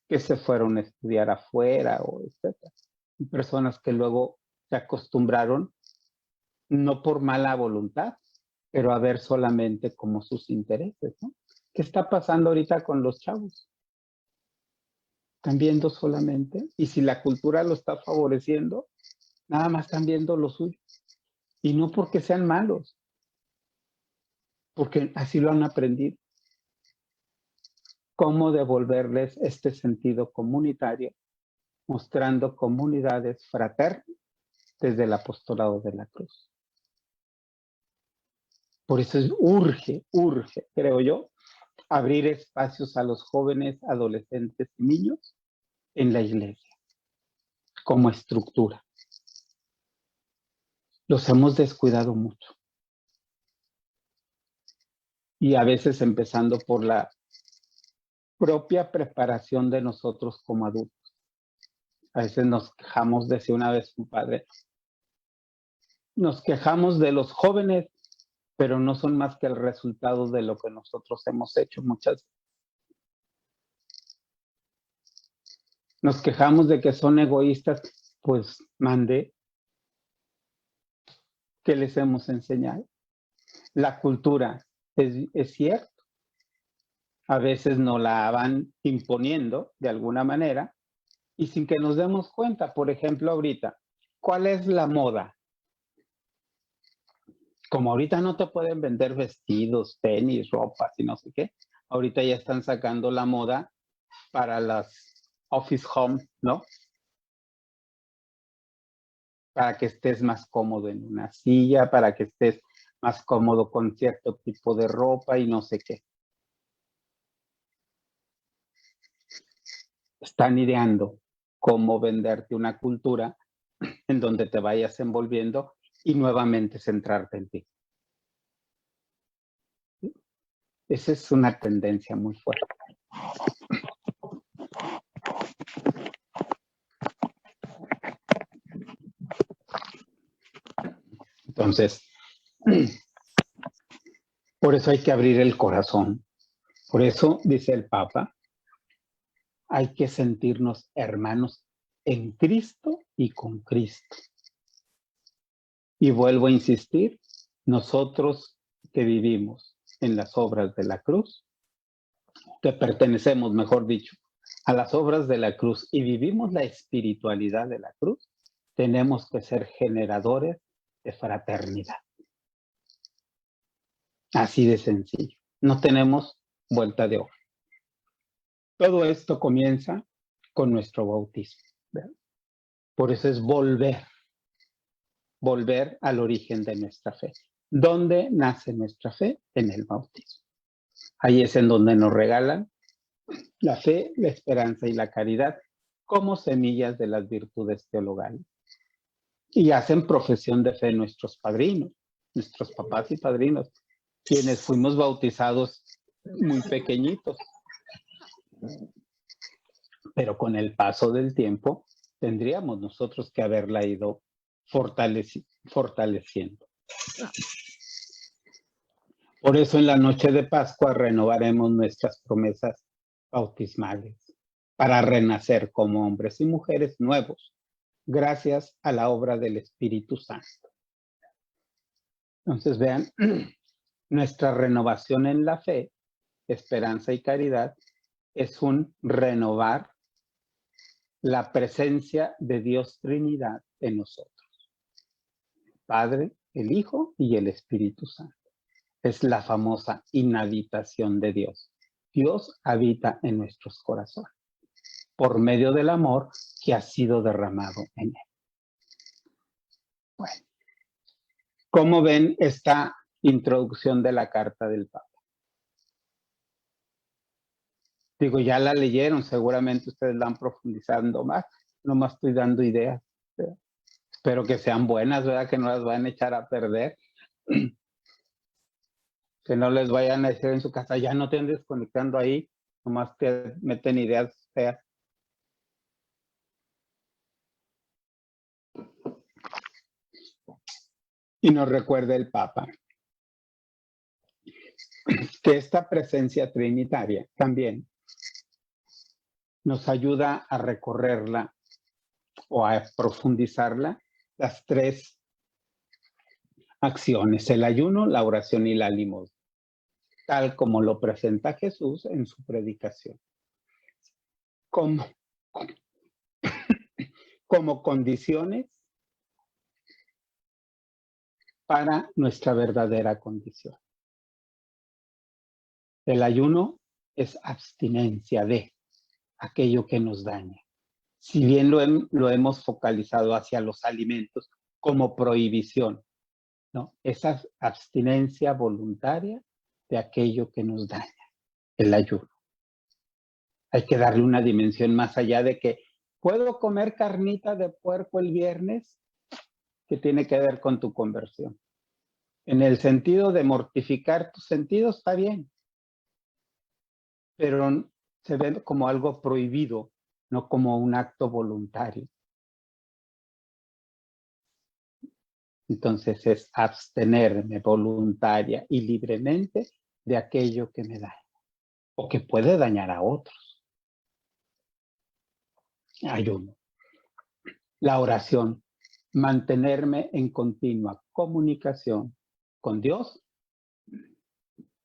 que se fueron a estudiar afuera o etcétera. Y personas que luego se acostumbraron, no por mala voluntad, pero a ver solamente como sus intereses, ¿no? ¿Qué está pasando ahorita con los chavos? Están viendo solamente, y si la cultura lo está favoreciendo, nada más están viendo lo suyo. Y no porque sean malos, porque así lo han aprendido. Cómo devolverles este sentido comunitario, mostrando comunidades fraternas desde el apostolado de la cruz. Por eso urge, creo yo, abrir espacios a los jóvenes, adolescentes y niños en la iglesia, como estructura. Los hemos descuidado mucho. Y a veces empezando por la propia preparación de nosotros como adultos. A veces nos quejamos, decía una vez un padre, nos quejamos de los jóvenes, pero no son más que el resultado de lo que nosotros hemos hecho muchas veces. Nos quejamos de que son egoístas, pues mande, ¿qué les hemos enseñado? La cultura es cierto, a veces nos la van imponiendo de alguna manera y sin que nos demos cuenta. Por ejemplo, ahorita, ¿cuál es la moda? Como ahorita no te pueden vender vestidos, tenis, ropa y no sé qué, ahorita ya están sacando la moda para las office home, ¿no? Para que estés más cómodo en una silla, para que estés más cómodo con cierto tipo de ropa y no sé qué. Están ideando cómo venderte una cultura en donde te vayas envolviendo y nuevamente centrarte en ti. Esa es una tendencia muy fuerte. Entonces, por eso hay que abrir el corazón. Por eso, dice el Papa, hay que sentirnos hermanos en Cristo y con Cristo. Y vuelvo a insistir, nosotros que vivimos en las obras de la cruz, que pertenecemos, mejor dicho, a las obras de la cruz y vivimos la espiritualidad de la cruz, tenemos que ser generadores de fraternidad. Así de sencillo. No tenemos vuelta de hoja. Todo esto comienza con nuestro bautismo, ¿verdad? Por eso es volver al origen de nuestra fe. ¿Dónde nace nuestra fe? En el bautismo. Ahí es en donde nos regalan la fe, la esperanza y la caridad como semillas de las virtudes teologales. Y hacen profesión de fe nuestros padrinos, nuestros papás y padrinos, quienes fuimos bautizados muy pequeñitos. Pero con el paso del tiempo tendríamos nosotros que haberla ido fortaleciendo. Por eso en la noche de Pascua renovaremos nuestras promesas bautismales para renacer como hombres y mujeres nuevos, gracias a la obra del Espíritu Santo. Entonces vean, nuestra renovación en la fe, esperanza y caridad es un renovar la presencia de Dios Trinidad en nosotros. Padre, el Hijo y el Espíritu Santo. Es la famosa inhabitación de Dios. Dios habita en nuestros corazones por medio del amor que ha sido derramado en él. Bueno, ¿cómo ven esta introducción de la carta del Papa? Digo, ya la leyeron, seguramente ustedes la han profundizado más, nomás estoy dando ideas. ¿Verdad? Espero que sean buenas, ¿verdad? Que no las vayan a echar a perder. Que no les vayan a decir en su casa, ya no te andes desconectando ahí, nomás te meten ideas feas. Y nos recuerda el Papa que esta presencia trinitaria también nos ayuda a recorrerla o a profundizarla, las tres acciones, el ayuno, la oración y la limosna, tal como lo presenta Jesús en su predicación, como condiciones para nuestra verdadera condición. El ayuno es abstinencia de aquello que nos daña. Si bien lo hemos focalizado hacia los alimentos como prohibición, ¿no? Esa abstinencia voluntaria de aquello que nos daña, el ayuno. Hay que darle una dimensión más allá de que puedo comer carnita de puerco el viernes, que tiene que ver con tu conversión. En el sentido de mortificar tus sentidos, está bien, pero se ve como algo prohibido, no como un acto voluntario. Entonces es abstenerme voluntaria y libremente de aquello que me daña o que puede dañar a otros. Ayuno. La oración. Mantenerme en continua comunicación con Dios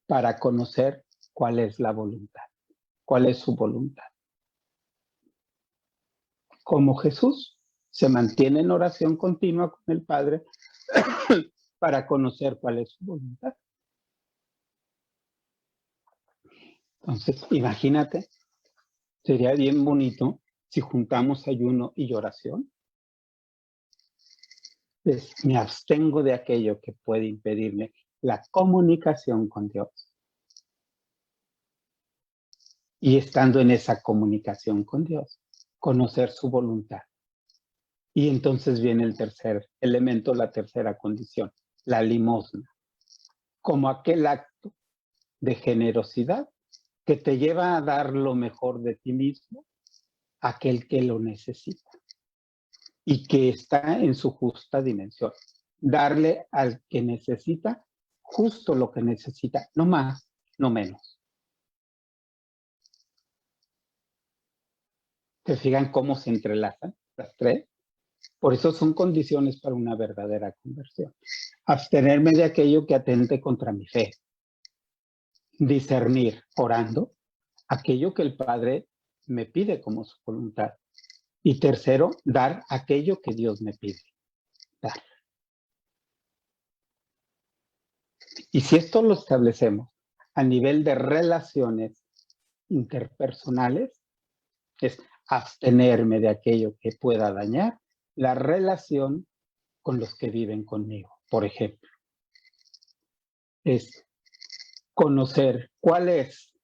para conocer cuál es la voluntad, cuál es su voluntad. Como Jesús se mantiene en oración continua con el Padre para conocer cuál es su voluntad. Entonces, imagínate, sería bien bonito si juntamos ayuno y oración. Me abstengo de aquello que puede impedirme la comunicación con Dios. Y estando en esa comunicación con Dios, conocer su voluntad. Y entonces viene el tercer elemento, la tercera condición, la limosna, como aquel acto de generosidad que te lleva a dar lo mejor de ti mismo a aquel que lo necesita y que está en su justa dimensión. Darle al que necesita justo lo que necesita, no más, no menos. ¿Se fijan cómo se entrelazan las tres? Por eso son condiciones para una verdadera conversión. Abstenerme de aquello que atente contra mi fe. Discernir, orando, aquello que el Padre me pide como su voluntad. Y tercero, dar aquello que Dios me pide. Dar. Y si esto lo establecemos a nivel de relaciones interpersonales, es abstenerme de aquello que pueda dañar la relación con los que viven conmigo, por ejemplo. Es conocer cuál es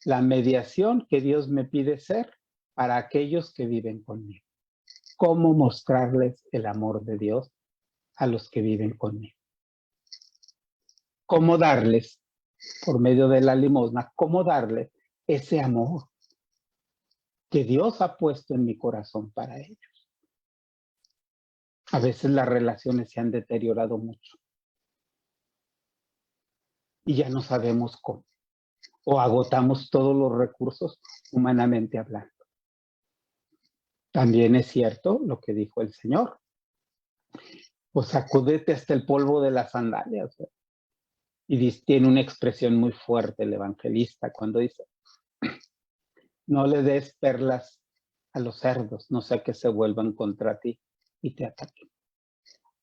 la mediación que Dios me pide ser para aquellos que viven conmigo. Cómo mostrarles el amor de Dios a los que viven conmigo. Cómo darles, por medio de la limosna, cómo darles ese amor que Dios ha puesto en mi corazón para ellos. A veces las relaciones se han deteriorado mucho y ya no sabemos cómo. O agotamos todos los recursos humanamente hablando. También es cierto lo que dijo el Señor. Pues sacúdete hasta el polvo de las sandalias. Y tiene una expresión muy fuerte el evangelista cuando dice, no le des perlas a los cerdos, no sea que se vuelvan contra ti y te ataquen.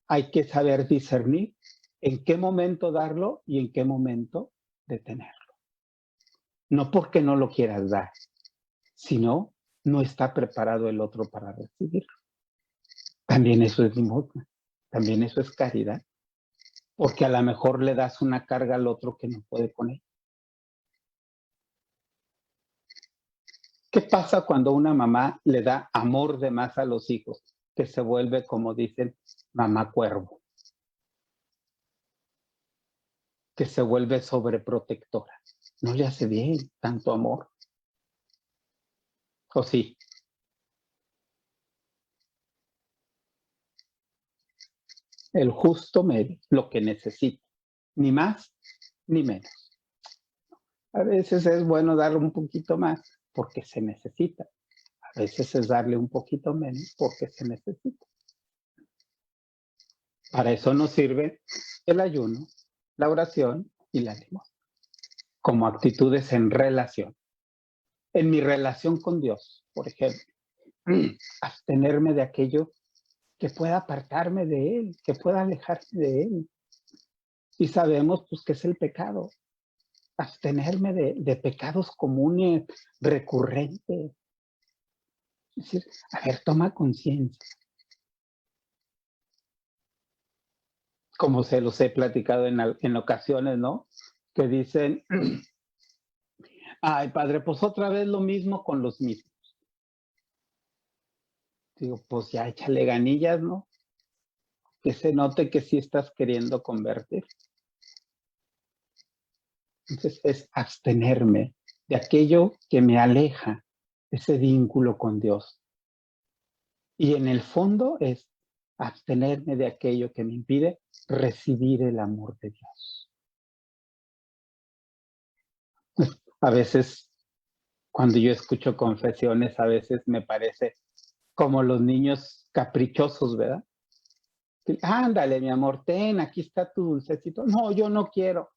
Hay que saber discernir en qué momento darlo y en qué momento detenerlo. No porque no lo quieras dar, sino no está preparado el otro para recibirlo. También eso es limosna, también eso es caridad, porque a lo mejor le das una carga al otro que no puede con él. ¿Qué pasa cuando una mamá le da amor de más a los hijos? Que se vuelve, como dicen, mamá cuervo. Que se vuelve sobreprotectora. No le hace bien tanto amor. ¿O sí? El justo medio, lo que necesita. Ni más, ni menos. A veces es bueno darle un poquito más porque se necesita. A veces es darle un poquito menos porque se necesita. Para eso nos sirve el ayuno, la oración y la limosna, como actitudes en relación. En mi relación con Dios, por ejemplo, abstenerme de aquello que pueda apartarme de Él, que pueda alejarme de Él. Y sabemos pues que es el pecado, abstenerme de pecados comunes, recurrentes. Es decir, a ver, toma conciencia. Como se los he platicado en ocasiones, ¿no? Que dicen, ay, padre, pues otra vez lo mismo con los mismos. Digo, pues ya échale ganillas, ¿no? Que se note que sí estás queriendo convertir. Entonces es abstenerme de aquello que me aleja de ese vínculo con Dios. Y en el fondo es abstenerme de aquello que me impide recibir el amor de Dios. A veces, cuando yo escucho confesiones, a veces me parece como los niños caprichosos, ¿verdad? Ándale, mi amor, ten, aquí está tu dulcecito. No, yo no quiero.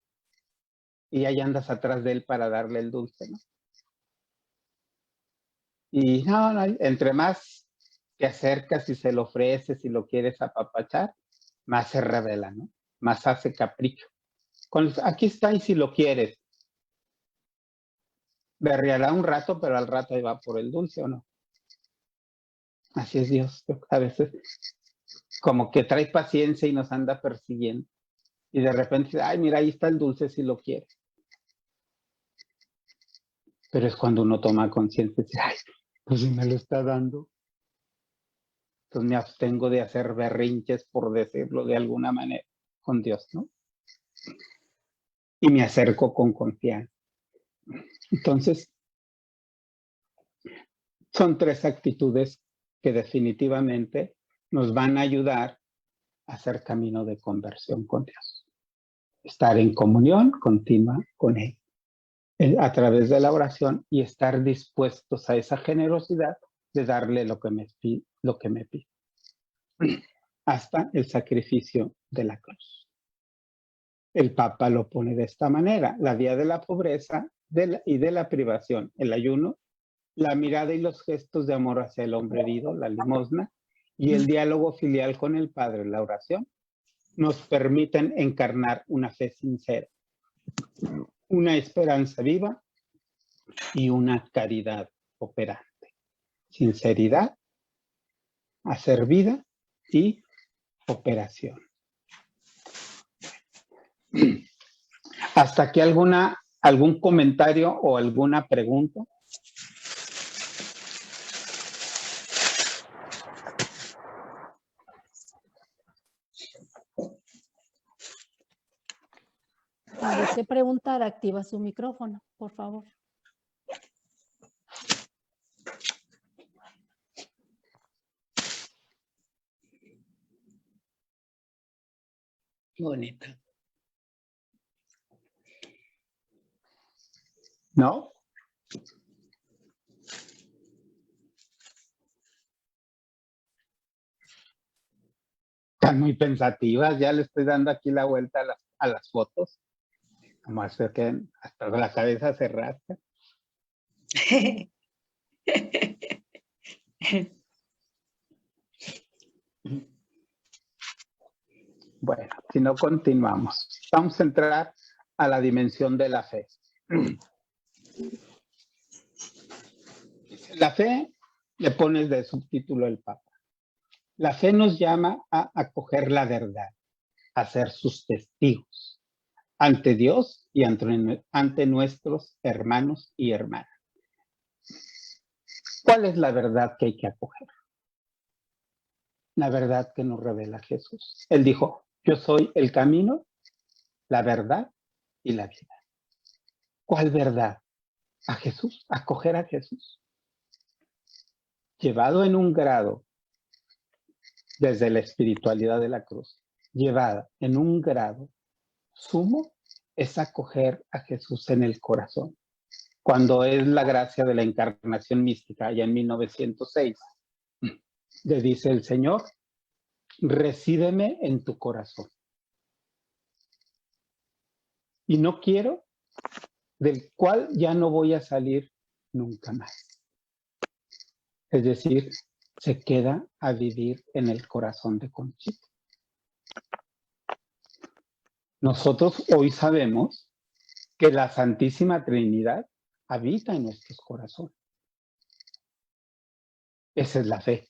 Y ahí andas atrás de él para darle el dulce, ¿no? Y no, entre más te acercas y se lo ofreces y lo quieres apapachar, más se revela, ¿no? Más hace capricho. Aquí está y si lo quieres. Berreará un rato, pero al rato ahí va por el dulce, ¿o no? Así es Dios. A veces como que trae paciencia y nos anda persiguiendo. Y de repente dice, ay, mira, ahí está el dulce si lo quieres. Pero es cuando uno toma conciencia y dice, ay, pues si me lo está dando. Entonces me abstengo de hacer berrinches, por decirlo de alguna manera, con Dios, ¿no? Y me acerco con confianza. Entonces, son tres actitudes que definitivamente nos van a ayudar a hacer camino de conversión con Dios. Estar en comunión continua con Él a través de la oración y estar dispuestos a esa generosidad de darle lo que me pide, hasta el sacrificio de la cruz. El Papa lo pone de esta manera: la vía de la pobreza y de la privación, el ayuno, la mirada y los gestos de amor hacia el hombre herido, la limosna, y el diálogo filial con el Padre, la oración, nos permiten encarnar una fe sincera, una esperanza viva y una caridad operante. Sinceridad, hacer vida y operación. ¿Hasta aquí alguna ¿Algún comentario o alguna pregunta? Cuando usted preguntar, activa su micrófono, por favor. Qué bonito. ¿No? Están muy pensativas, ya le estoy dando aquí la vuelta a las fotos. Como hacer que hasta la cabeza se rasca. Bueno, si no continuamos. Vamos a entrar a la dimensión de la fe. La fe, le pones de subtítulo el Papa. La fe nos llama a acoger la verdad, a ser sus testigos ante Dios y ante nuestros hermanos y hermanas. ¿Cuál es la verdad que hay que acoger? La verdad que nos revela Jesús. Él dijo, yo soy el camino, la verdad y la vida. ¿Cuál verdad? A Jesús, acoger a Jesús. Llevado en un grado desde la espiritualidad de la cruz, llevada en un grado sumo, es acoger a Jesús en el corazón. Cuando es la gracia de la encarnación mística, allá en 1906, le dice el Señor, resídeme en tu corazón. Y no quiero, del cual ya no voy a salir nunca más. Es decir, se queda a vivir en el corazón de Conchita. Nosotros hoy sabemos que la Santísima Trinidad habita en nuestros corazones. Esa es la fe.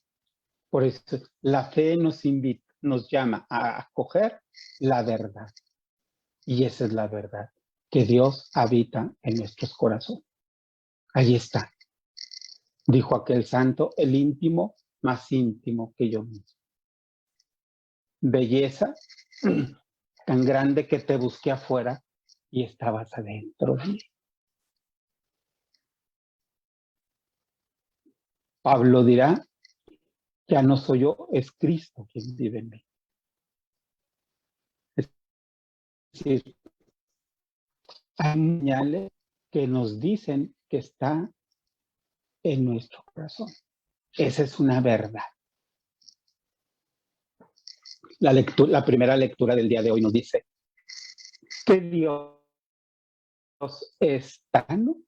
Por eso la fe nos invita, nos llama a acoger la verdad. Y esa es la verdad, que Dios habita en nuestros corazones. Ahí está. Dijo aquel santo, el íntimo más íntimo que yo mismo. Belleza tan grande que te busqué afuera y estabas adentro de mí. Pablo dirá, ya no soy yo, es Cristo quien vive en mí. Es decir, hay señales que nos dicen que está en nuestro corazón. Esa es una verdad. La primera lectura del día de hoy nos dice que Dios es tan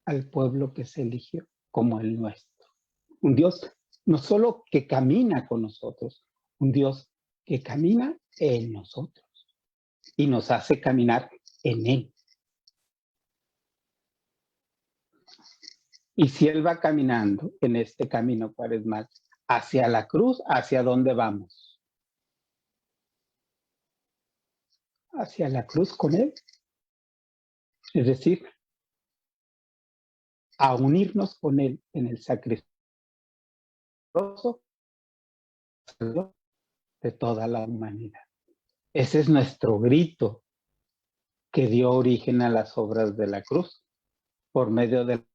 al pueblo que se eligió como el nuestro. Un Dios no solo que camina con nosotros, un Dios que camina en nosotros y nos hace caminar en Él. Y si Él va caminando en este camino cuaresmal hacia la cruz, ¿hacia dónde vamos? Hacia la cruz con Él. Es decir, a unirnos con Él en el sacrificio de toda la humanidad. Ese es nuestro grito que dio origen a las obras de la cruz por medio de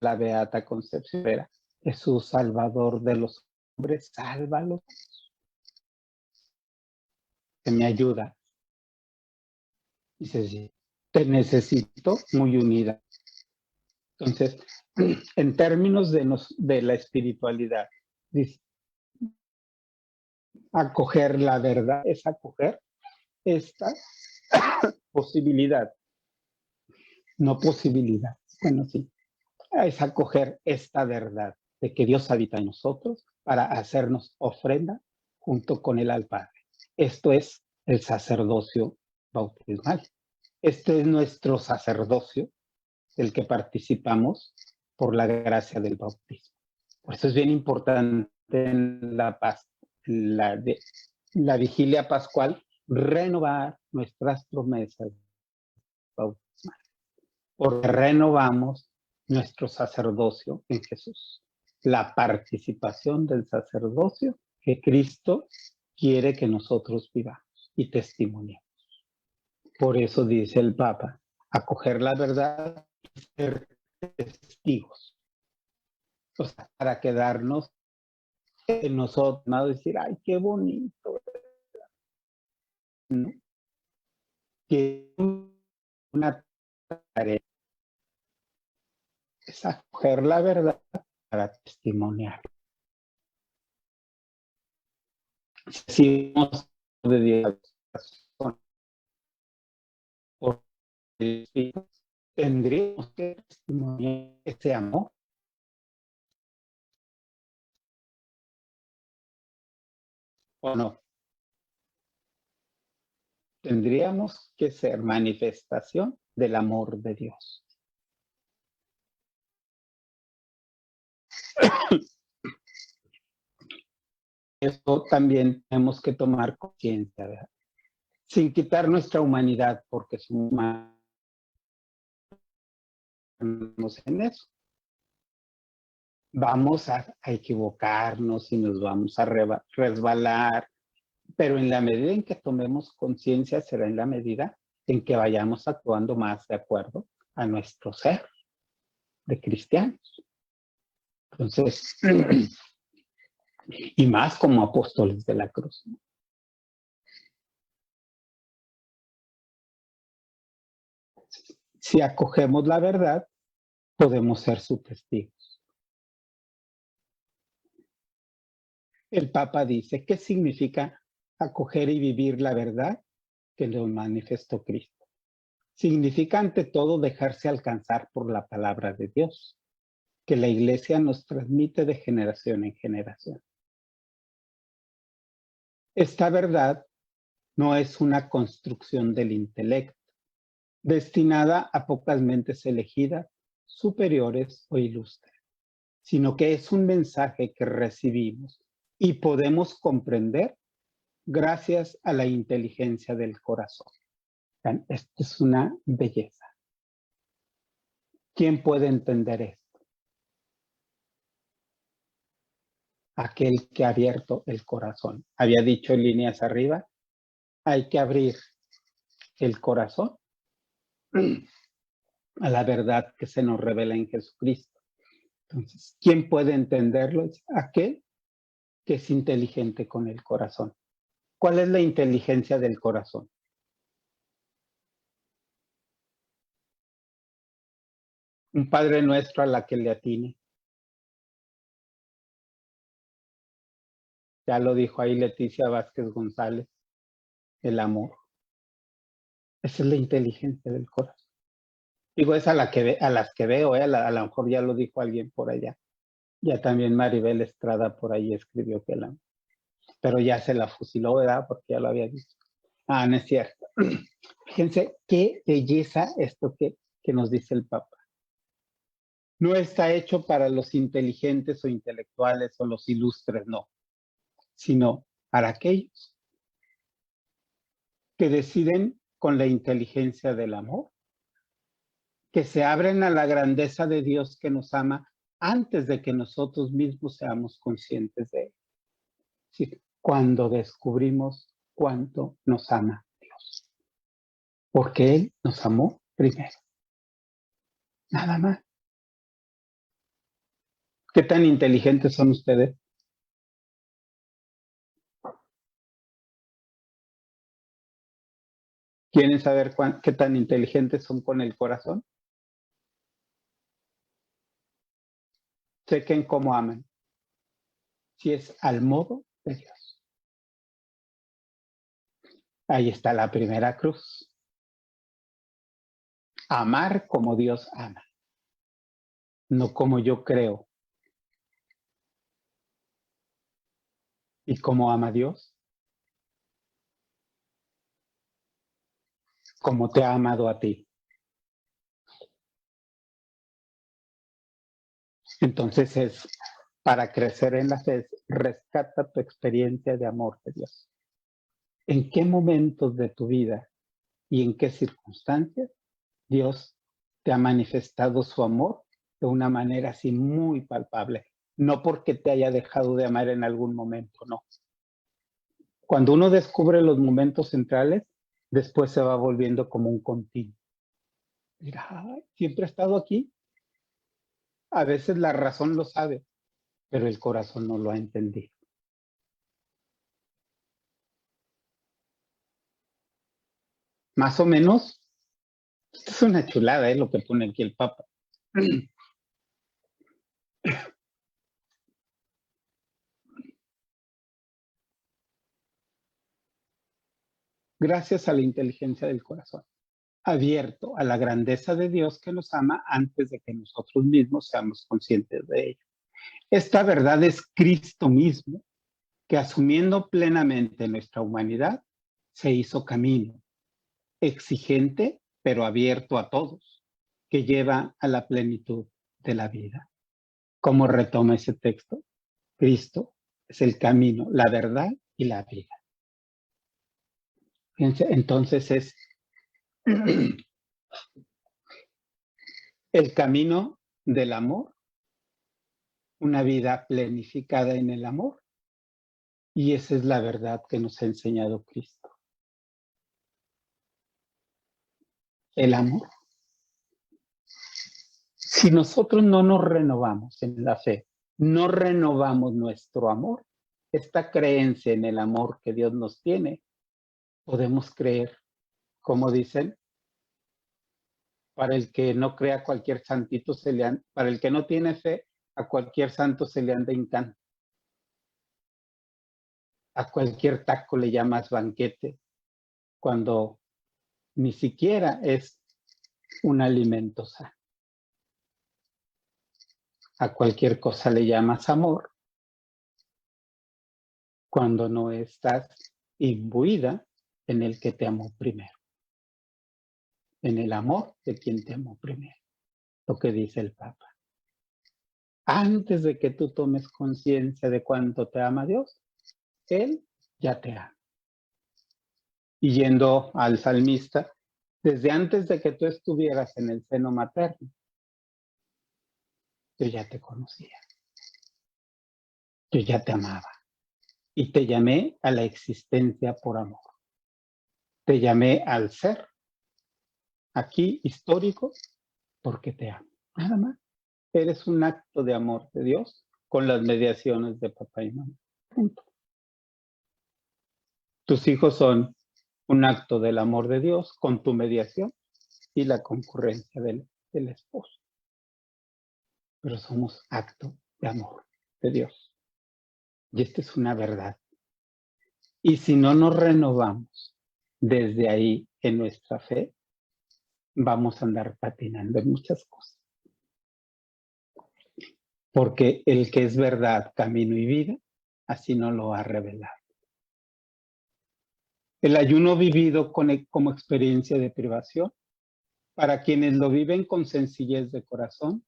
la Beata Concepción. Jesús, Salvador de los hombres, sálvalos. Que me ayuda. Dice, te necesito muy unida. Entonces, en términos de la espiritualidad, dice, acoger la verdad es acoger esta posibilidad, no posibilidad, bueno, sí, es acoger esta verdad de que Dios habita en nosotros para hacernos ofrenda junto con Él al Padre. Esto es el sacerdocio bautismal. Este es nuestro sacerdocio, el que participamos por la gracia del bautismo. Por eso es bien importante en la vigilia pascual renovar nuestras promesas porque renovamos nuestro sacerdocio en Jesús. La participación del sacerdocio que Cristo quiere que nosotros vivamos y testimoniemos. Por eso dice el Papa, acoger la verdad y ser testigos. O sea, para quedarnos en nosotros, no decir, ay, qué bonito. ¿No? Que una tarea es acoger la verdad para testimoniar. Si hemos de Dios por el Espíritu, tendríamos que testimoniar ese amor. ¿O no? Tendríamos que ser manifestación del amor de Dios. Eso también tenemos que tomar conciencia, ¿verdad? Sin quitar nuestra humanidad, porque somos humanos en eso. Vamos a equivocarnos y nos vamos a resbalar, pero en la medida en que tomemos conciencia será en la medida en que vayamos actuando más de acuerdo a nuestro ser de cristianos. Entonces, y más como apóstoles de la cruz. Si acogemos la verdad, podemos ser sus testigos. El Papa dice, ¿qué significa acoger y vivir la verdad que nos manifestó Cristo? Significa ante todo dejarse alcanzar por la palabra de Dios, que la Iglesia nos transmite de generación en generación. Esta verdad no es una construcción del intelecto, destinada a pocas mentes elegidas, superiores o ilustres, sino que es un mensaje que recibimos y podemos comprender gracias a la inteligencia del corazón. Esto es una belleza. ¿Quién puede entender esto? Aquel que ha abierto el corazón. Había dicho en líneas arriba, hay que abrir el corazón a la verdad que se nos revela en Jesucristo. Entonces, ¿quién puede entenderlo? Aquel que es inteligente con el corazón. ¿Cuál es la inteligencia del corazón? Un Padre Nuestro a la que le atine. Ya lo dijo ahí Leticia Vázquez González, el amor. Esa es la inteligencia del corazón. Digo, es a las que veo, a lo mejor ya lo dijo alguien por allá. Ya también Maribel Estrada por ahí escribió que el amor. Pero ya se la fusiló, ¿verdad? Porque ya lo había dicho. Ah, no es cierto. Fíjense qué belleza esto que nos dice el Papa. No está hecho para los inteligentes o intelectuales o los ilustres, no, sino para aquellos que deciden con la inteligencia del amor, que se abren a la grandeza de Dios que nos ama antes de que nosotros mismos seamos conscientes de él. Sí, cuando descubrimos cuánto nos ama Dios, porque Él nos amó primero. Nada más. ¿Qué tan inteligentes son ustedes? ¿Quieren saber qué tan inteligentes son con el corazón? Chequen cómo aman. Si es al modo de Dios. Ahí está la primera cruz. Amar como Dios ama, no como yo creo. ¿Y cómo ama Dios? Como te ha amado a ti. Entonces es para crecer en la fe, rescata tu experiencia de amor de Dios. ¿En qué momentos de tu vida y en qué circunstancias Dios te ha manifestado su amor de una manera así muy palpable. No porque te haya dejado de amar en algún momento, no. Cuando uno descubre los momentos centrales, después se va volviendo como un continuo. Mira, siempre ha estado aquí. A veces la razón lo sabe, pero el corazón no lo ha entendido. Más o menos, esto es una chulada, lo que pone aquí el Papa. Gracias a la inteligencia del corazón, abierto a la grandeza de Dios que nos ama antes de que nosotros mismos seamos conscientes de ello. Esta verdad es Cristo mismo, que asumiendo plenamente nuestra humanidad, se hizo camino, exigente, pero abierto a todos, que lleva a la plenitud de la vida. ¿Cómo retoma ese texto? Cristo es el camino, la verdad y la vida. Fíjense, entonces es el camino del amor, una vida planificada en el amor, y esa es la verdad que nos ha enseñado Cristo. El amor. Si nosotros no nos renovamos en la fe, no renovamos nuestro amor, esta creencia en el amor que Dios nos tiene, podemos creer, como dicen, para el que no crea cualquier santito, para el que no tiene fe, a cualquier santo se le anda hincando. A cualquier taco le llamas banquete, cuando ni siquiera es un alimento sano. A cualquier cosa le llamas amor, cuando no estás imbuida en el que te amó primero, en el amor de quien te amó primero, lo que dice el Papa. Antes de que tú tomes conciencia de cuánto te ama Dios, Él ya te ama. Y yendo al salmista, desde antes de que tú estuvieras en el seno materno, yo ya te conocía, yo ya te amaba y te llamé a la existencia por amor. Te llamé al ser aquí histórico porque te amo. Nada más. Eres un acto de amor de Dios con las mediaciones de papá y mamá. Punto. Tus hijos son un acto del amor de Dios con tu mediación y la concurrencia del esposo. Pero somos acto de amor de Dios. Y esta es una verdad. Y si no nos renovamos desde ahí en nuestra fe, vamos a andar patinando en muchas cosas. Porque el que es verdad, camino y vida, así no lo ha revelado. El ayuno vivido como experiencia de privación, para quienes lo viven con sencillez de corazón,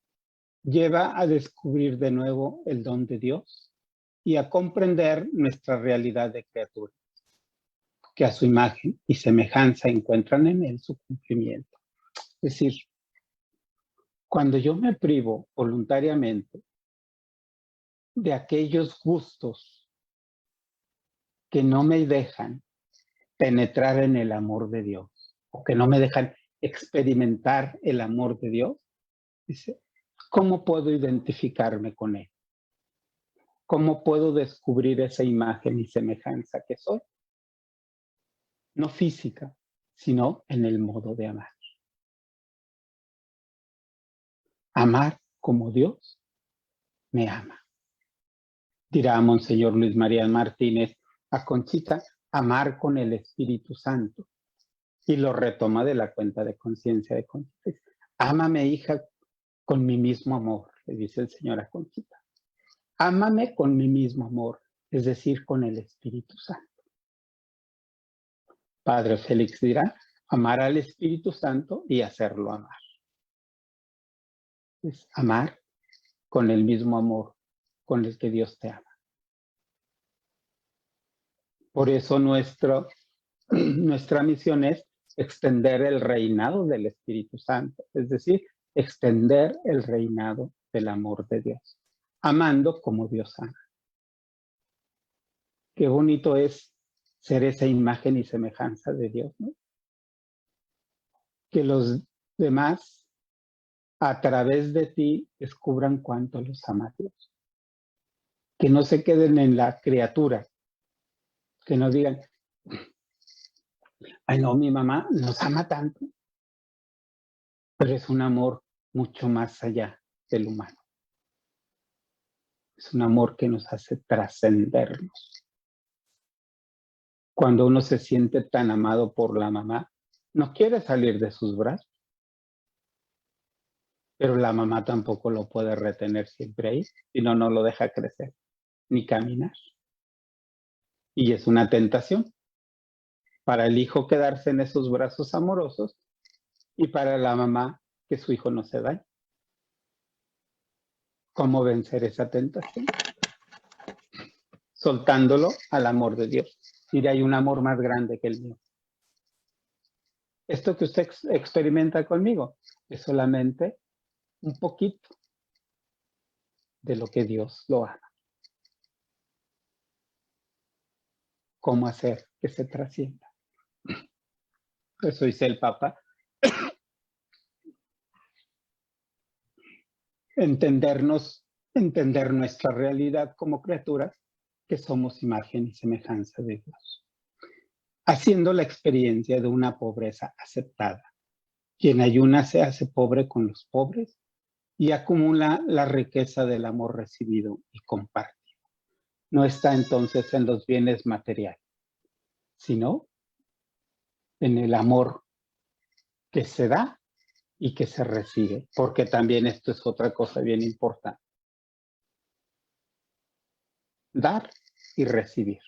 lleva a descubrir de nuevo el don de Dios y a comprender nuestra realidad de criatura, que a su imagen y semejanza encuentran en él su cumplimiento. Es decir, cuando yo me privo voluntariamente de aquellos gustos que no me dejan penetrar en el amor de Dios, o que no me dejan experimentar el amor de Dios, dice, ¿cómo puedo identificarme con él? ¿Cómo puedo descubrir esa imagen y semejanza que soy? No física, sino en el modo de amar. Amar como Dios me ama. Dirá Monseñor Luis María Martínez a Conchita, amar con el Espíritu Santo. Y lo retoma de la cuenta de conciencia de Conchita. Ámame, hija, con mi mismo amor, le dice el Señor a Conchita. Ámame con mi mismo amor, es decir, con el Espíritu Santo. Padre Félix dirá, amar al Espíritu Santo y hacerlo amar. Es amar con el mismo amor con el que Dios te ama. Por eso nuestra misión es extender el reinado del Espíritu Santo, es decir, extender el reinado del amor de Dios, amando como Dios ama. Qué bonito es ser esa imagen y semejanza de Dios, ¿no? Que los demás, a través de ti, descubran cuánto los ama Dios. Que no se queden en la criatura, que no digan, ay no, mi mamá nos ama tanto, pero es un amor mucho más allá del humano. Es un amor que nos hace trascendernos. Cuando uno se siente tan amado por la mamá, no quiere salir de sus brazos, pero la mamá tampoco lo puede retener siempre ahí, sino no lo deja crecer ni caminar. Y es una tentación para el hijo quedarse en esos brazos amorosos y para la mamá que su hijo no se dañe. ¿Cómo vencer esa tentación? Soltándolo al amor de Dios. Y hay un amor más grande que el mío. Esto que usted experimenta conmigo es solamente un poquito de lo que Dios lo ama. ¿Cómo hacer que se trascienda? Eso dice el Papa. Entender nuestra realidad como criaturas, que somos imagen y semejanza de Dios. Haciendo la experiencia de una pobreza aceptada. Quien ayuna se hace pobre con los pobres y acumula la riqueza del amor recibido y compartido. No está entonces en los bienes materiales, sino en el amor que se da y que se recibe, porque también esto es otra cosa bien importante. Dar y recibir.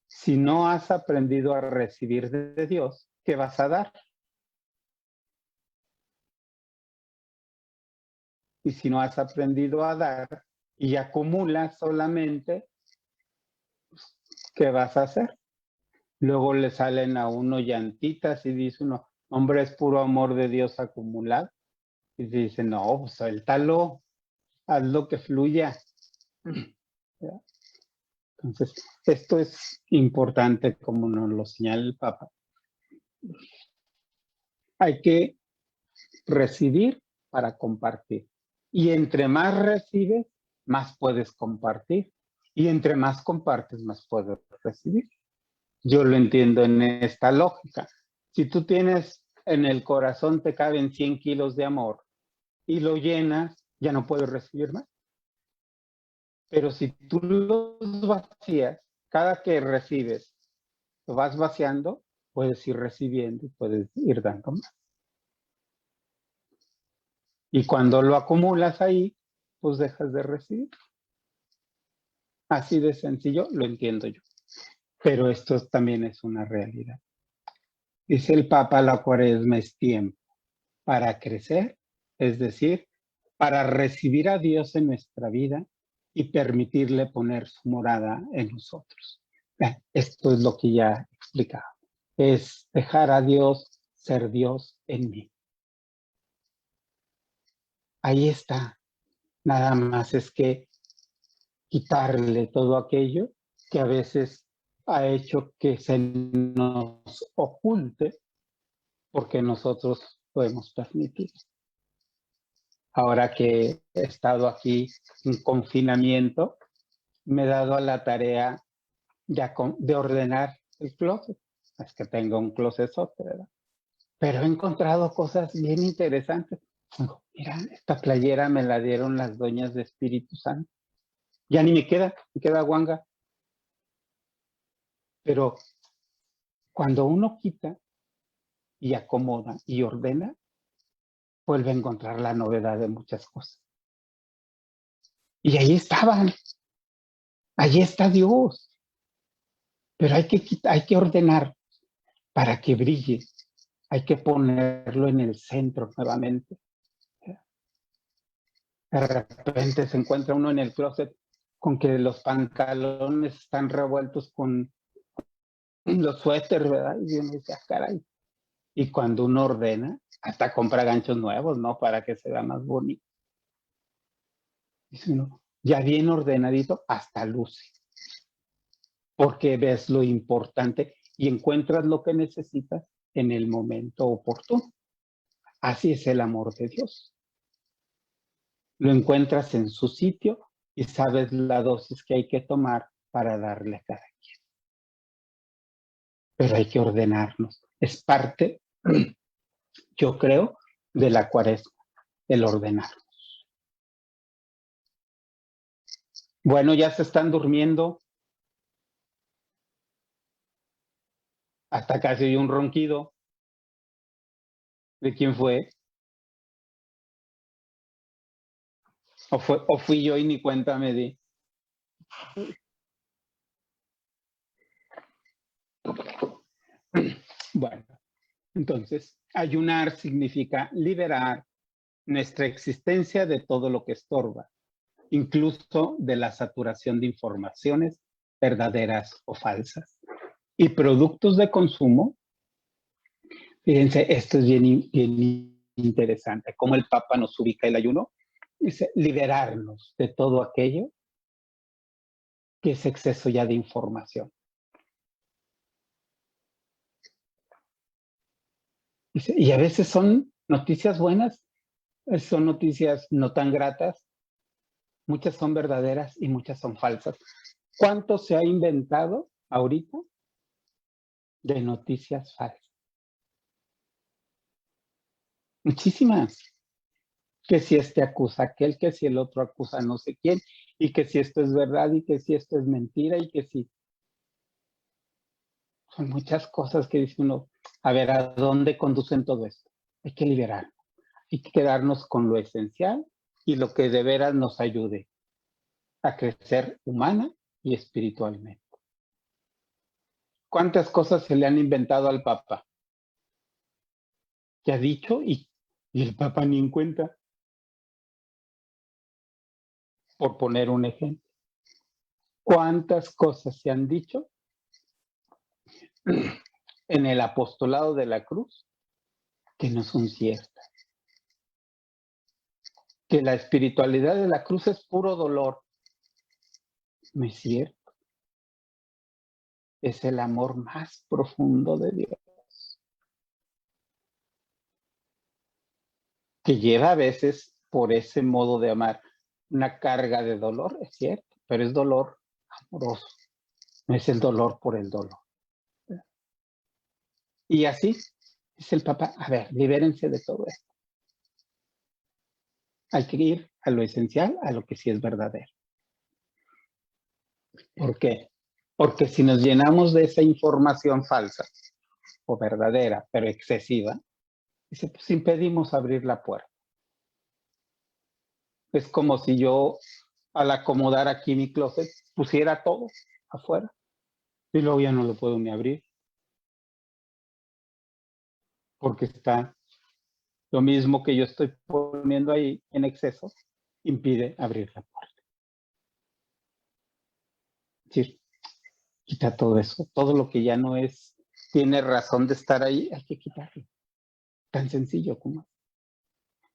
Si no has aprendido a recibir de Dios, ¿qué vas a dar? Y si no has aprendido a dar y acumulas solamente, ¿qué vas a hacer? Luego le salen a uno llantitas y dice uno, hombre, es puro amor de Dios acumulado. Y dice, no, pues suéltalo, hazlo que fluya. Entonces, esto es importante como nos lo señala el Papa. Hay que recibir para compartir. Y entre más recibes, más puedes compartir. Y entre más compartes, más puedes recibir. Yo lo entiendo en esta lógica. Si tú tienes en el corazón, te caben 100 kilos de amor y lo llenas, ya no puedes recibir más. Pero si tú los vacías, cada que recibes, lo vas vaciando, puedes ir recibiendo y puedes ir dando más. Y cuando lo acumulas ahí, pues dejas de recibir. Así de sencillo, lo entiendo yo. Pero esto también es una realidad. Dice el Papa, la Cuaresma es tiempo para crecer, es decir, para recibir a Dios en nuestra vida y permitirle poner su morada en nosotros. Esto es lo que ya explicaba. Es dejar a Dios ser Dios en mí. Ahí está. Nada más es que quitarle todo aquello que a veces ha hecho que se nos oculte porque nosotros lo hemos permitido. Ahora que he estado aquí en confinamiento, me he dado a la tarea de ordenar el closet. Es que tengo un closetzote, ¿verdad? Pero he encontrado cosas bien interesantes. Mira, esta playera me la dieron las doñas de Espíritu Santo. Ya ni me queda guanga. Pero cuando uno quita y acomoda y ordena, vuelve a encontrar la novedad de muchas cosas. Y ahí estaban. Allí está Dios. Pero hay que ordenar para que brille. Hay que ponerlo en el centro nuevamente. De repente se encuentra uno en el closet con que los pantalones están revueltos con los suéteres, ¿verdad? Y uno dice, caray, Y cuando uno ordena, hasta compra ganchos nuevos, ¿no? Para que se vea más bonito. Dice uno, ya bien ordenadito, hasta luce. Porque ves lo importante y encuentras lo que necesitas en el momento oportuno. Así es el amor de Dios. Lo encuentras en su sitio y sabes la dosis que hay que tomar para darle a cada quien. Pero hay que ordenarnos. Es parte, yo creo, de la Cuaresma, el ordenarnos. Bueno, ya se están durmiendo. Hasta casi oí un ronquido. ¿De quién fue? ¿O fui yo y ni cuenta me di? Bueno, entonces, ayunar significa liberar nuestra existencia de todo lo que estorba, incluso de la saturación de informaciones verdaderas o falsas. Y productos de consumo, fíjense, esto es bien interesante, cómo el Papa nos ubica el ayuno, dice, liberarnos de todo aquello que es exceso ya de información. Dice, y a veces son noticias buenas, son noticias no tan gratas, muchas son verdaderas y muchas son falsas. ¿Cuánto se ha inventado ahorita de noticias falsas? Muchísimas. Que si este acusa a aquel, que si el otro acusa a no sé quién, y que si esto es verdad y que si esto es mentira y que si... Son muchas cosas que dice uno, a ver, ¿a dónde conducen todo esto? Hay que liberar, hay que quedarnos con lo esencial y lo que de veras nos ayude a crecer humana y espiritualmente. ¿Cuántas cosas se le han inventado al Papa? Que ha dicho y el Papa ni en cuenta, por poner un ejemplo. ¿Cuántas cosas se han dicho en el apostolado de la cruz que no son ciertas? Que la espiritualidad de la cruz es puro dolor. No es cierto. Es el amor más profundo de Dios. Que lleva a veces, por ese modo de amar, una carga de dolor, es cierto, pero es dolor amoroso. No es el dolor por el dolor. Y así dice el Papa, a ver, libérense de todo esto. Hay que ir a lo esencial, a lo que sí es verdadero. ¿Por qué? Porque si nos llenamos de esa información falsa o verdadera, pero excesiva, dice, pues impedimos abrir la puerta. Es como si yo, al acomodar aquí mi closet, pusiera todo afuera y luego ya no lo puedo ni abrir porque está lo mismo que yo estoy poniendo ahí en exceso, impide abrir la puerta. Es decir, quita todo eso, todo lo que ya no es, tiene razón de estar ahí, hay que quitarlo. Tan sencillo como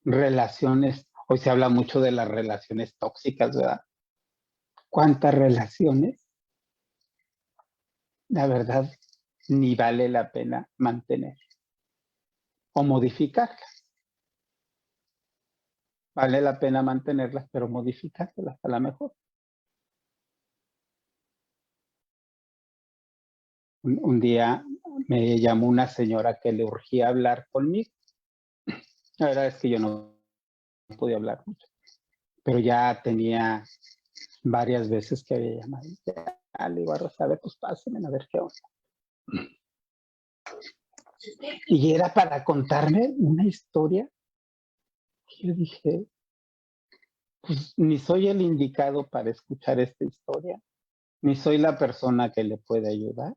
relaciones. Hoy se habla mucho de las relaciones tóxicas, ¿verdad? ¿Cuántas relaciones, la verdad, ni vale la pena mantener o modificarlas? Vale la pena mantenerlas, pero modificarlas a la mejor. Un día me llamó una señora que le urgía hablar conmigo. La verdad es que yo no podía hablar mucho, pero ya tenía varias veces que había llamado. Ya le iba a Rosa, a ver, pues pásenme a ver qué onda. Y era para contarme una historia que yo dije, pues ni soy el indicado para escuchar esta historia, ni soy la persona que le puede ayudar.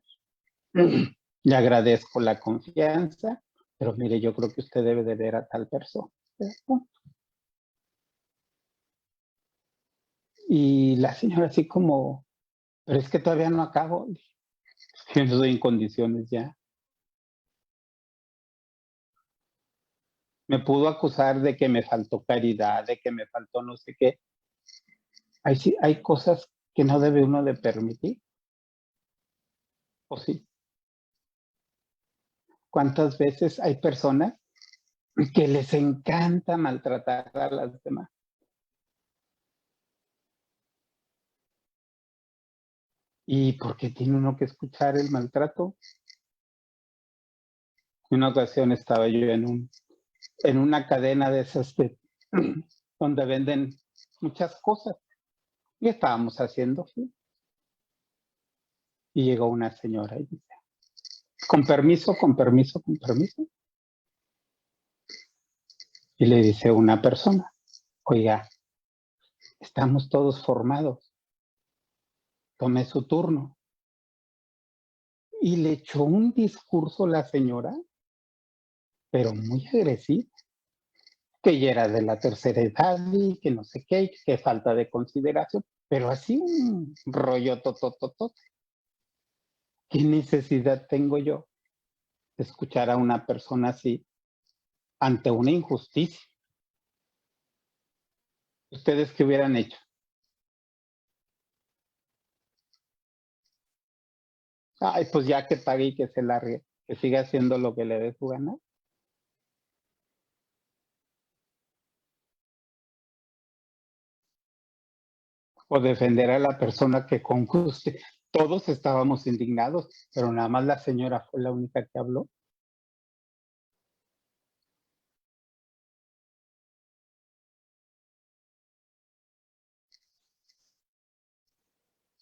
Le agradezco la confianza, pero mire, yo creo que usted debe de ver a tal persona. Y la señora así como, pero es que todavía no acabo. Yo no estoy en condiciones ya. Me pudo acusar de que me faltó caridad, de que me faltó no sé qué. Hay cosas que no debe uno de permitir, ¿o sí? ¿Cuántas veces hay personas que les encanta maltratar a las demás? ¿Y por qué tiene uno que escuchar el maltrato? En una ocasión estaba yo en una cadena de esas donde venden muchas cosas y estábamos haciendo fila. Y llegó una señora y dice, con permiso, con permiso, con permiso. Y le dice una persona, oiga, estamos todos formados, tome su turno. Y le echó un discurso la señora, pero muy agresivo, que ya era de la tercera edad y que no sé qué, que falta de consideración, pero así un rollo totototote. ¿Qué necesidad tengo yo de escuchar a una persona así ante una injusticia? ¿Ustedes qué hubieran hecho? Ay, pues ya que pague y que se largue, que siga haciendo lo que le dé su gana. O defender a la persona que con gusto. Todos estábamos indignados, pero nada más la señora fue la única que habló.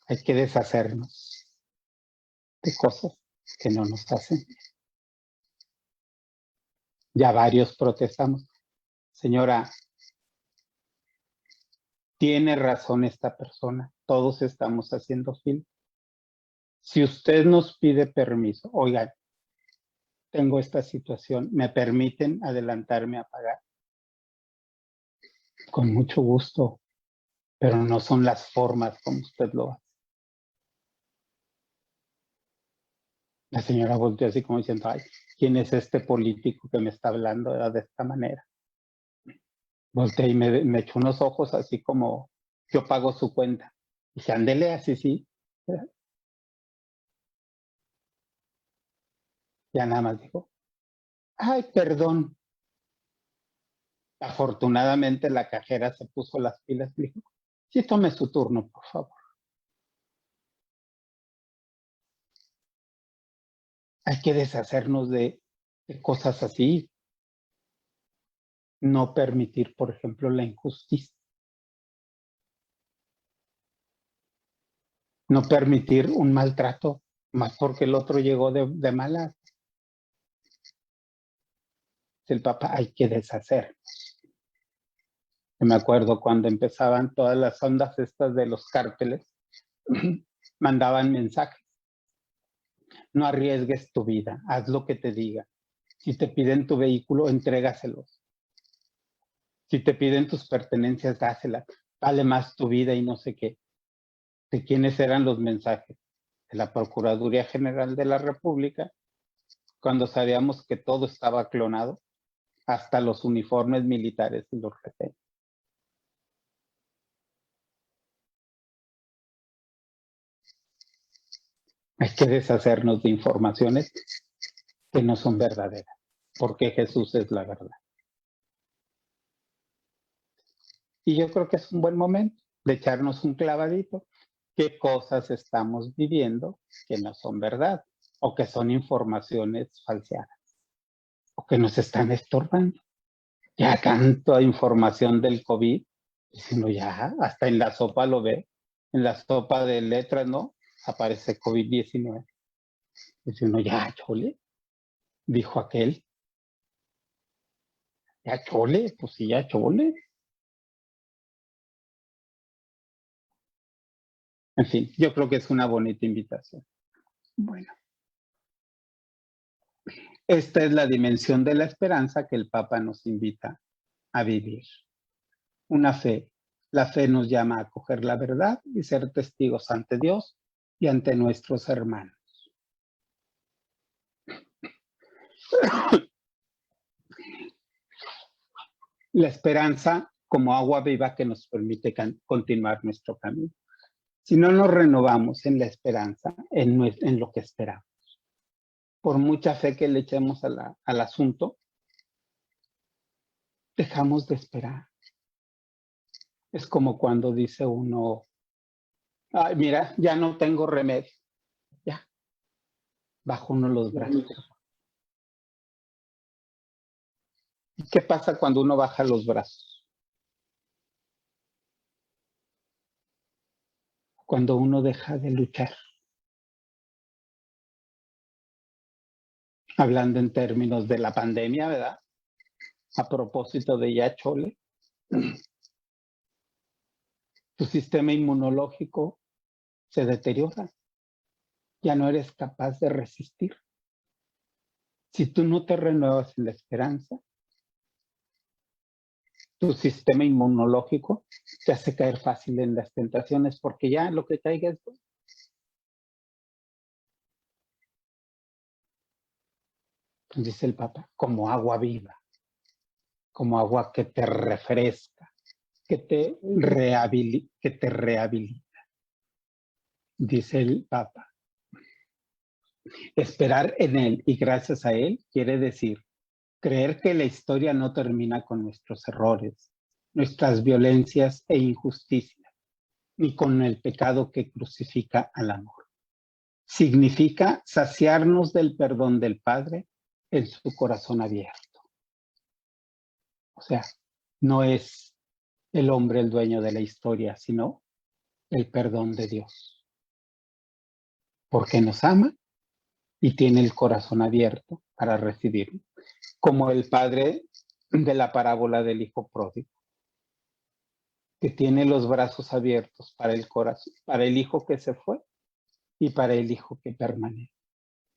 Hay que deshacernos de cosas que no nos hacen. Ya varios protestamos. Señora, tiene razón esta persona. Todos estamos haciendo fila. Si usted nos pide permiso, oigan, tengo esta situación, ¿me permiten adelantarme a pagar? Con mucho gusto, pero no son las formas como usted lo hace. La señora volteó así como diciendo, ay, ¿quién es este político que me está hablando de esta manera? Volteé y me echó unos ojos así como, yo pago su cuenta. Y dije, ándele, así sí. Ya nada más dijo, ay, perdón. Afortunadamente la cajera se puso las pilas y dijo, sí, tome su turno, por favor. Hay que deshacernos de cosas así. No permitir, por ejemplo, la injusticia. No permitir un maltrato, más porque el otro llegó de malas. El papá, hay que deshacer. Me acuerdo cuando empezaban todas las ondas estas de los cárteles, mandaban mensajes. No arriesgues tu vida, haz lo que te diga. Si te piden tu vehículo, entrégaselos. Si te piden tus pertenencias, dáselas. Vale más tu vida y no sé qué. ¿De quiénes eran los mensajes? De la Procuraduría General de la República, cuando sabíamos que todo estaba clonado, hasta los uniformes militares y los retenes. Hay que deshacernos de informaciones que no son verdaderas, porque Jesús es la verdad. Y yo creo que es un buen momento de echarnos un clavadito. ¿Qué cosas estamos viviendo que no son verdad o que son informaciones falseadas o que nos están estorbando? Ya tanto información del COVID, sino ya hasta en la sopa lo ve, en la sopa de letras, ¿no? Aparece COVID-19. Dice uno, ya, chole, dijo aquel, ya chole, pues sí, ya chole. En fin, yo creo que es una bonita invitación. Bueno, esta es la dimensión de la esperanza que el Papa nos invita a vivir. Una fe. La fe nos llama a acoger la verdad y ser testigos ante Dios y ante nuestros hermanos. La esperanza como agua viva que nos permite continuar nuestro camino. Si no nos renovamos en la esperanza, en lo que esperamos, por mucha fe que le echemos al asunto, dejamos de esperar. Es como cuando dice uno, ay, mira, ya no tengo remedio. Ya, baja uno los brazos. ¿Y qué pasa cuando uno baja los brazos? Cuando uno deja de luchar. Hablando en términos de la pandemia, ¿verdad? A propósito de ya chole, tu sistema inmunológico se deteriora. Ya no eres capaz de resistir. Si tú no te renuevas en la esperanza, tu sistema inmunológico te hace caer fácil en las tentaciones porque ya lo que caiga es bueno. Dice el Papa, como agua viva, como agua que te refresca, que te rehabilita. Dice el Papa, esperar en Él y gracias a Él quiere decir creer que la historia no termina con nuestros errores, nuestras violencias e injusticias, ni con el pecado que crucifica al amor. Significa saciarnos del perdón del Padre en su corazón abierto. O sea, no es el hombre el dueño de la historia, sino el perdón de Dios. Porque nos ama y tiene el corazón abierto para recibirlo. Como el padre de la parábola del hijo pródigo, que tiene los brazos abiertos para el corazón, para el hijo que se fue y para el hijo que permanece.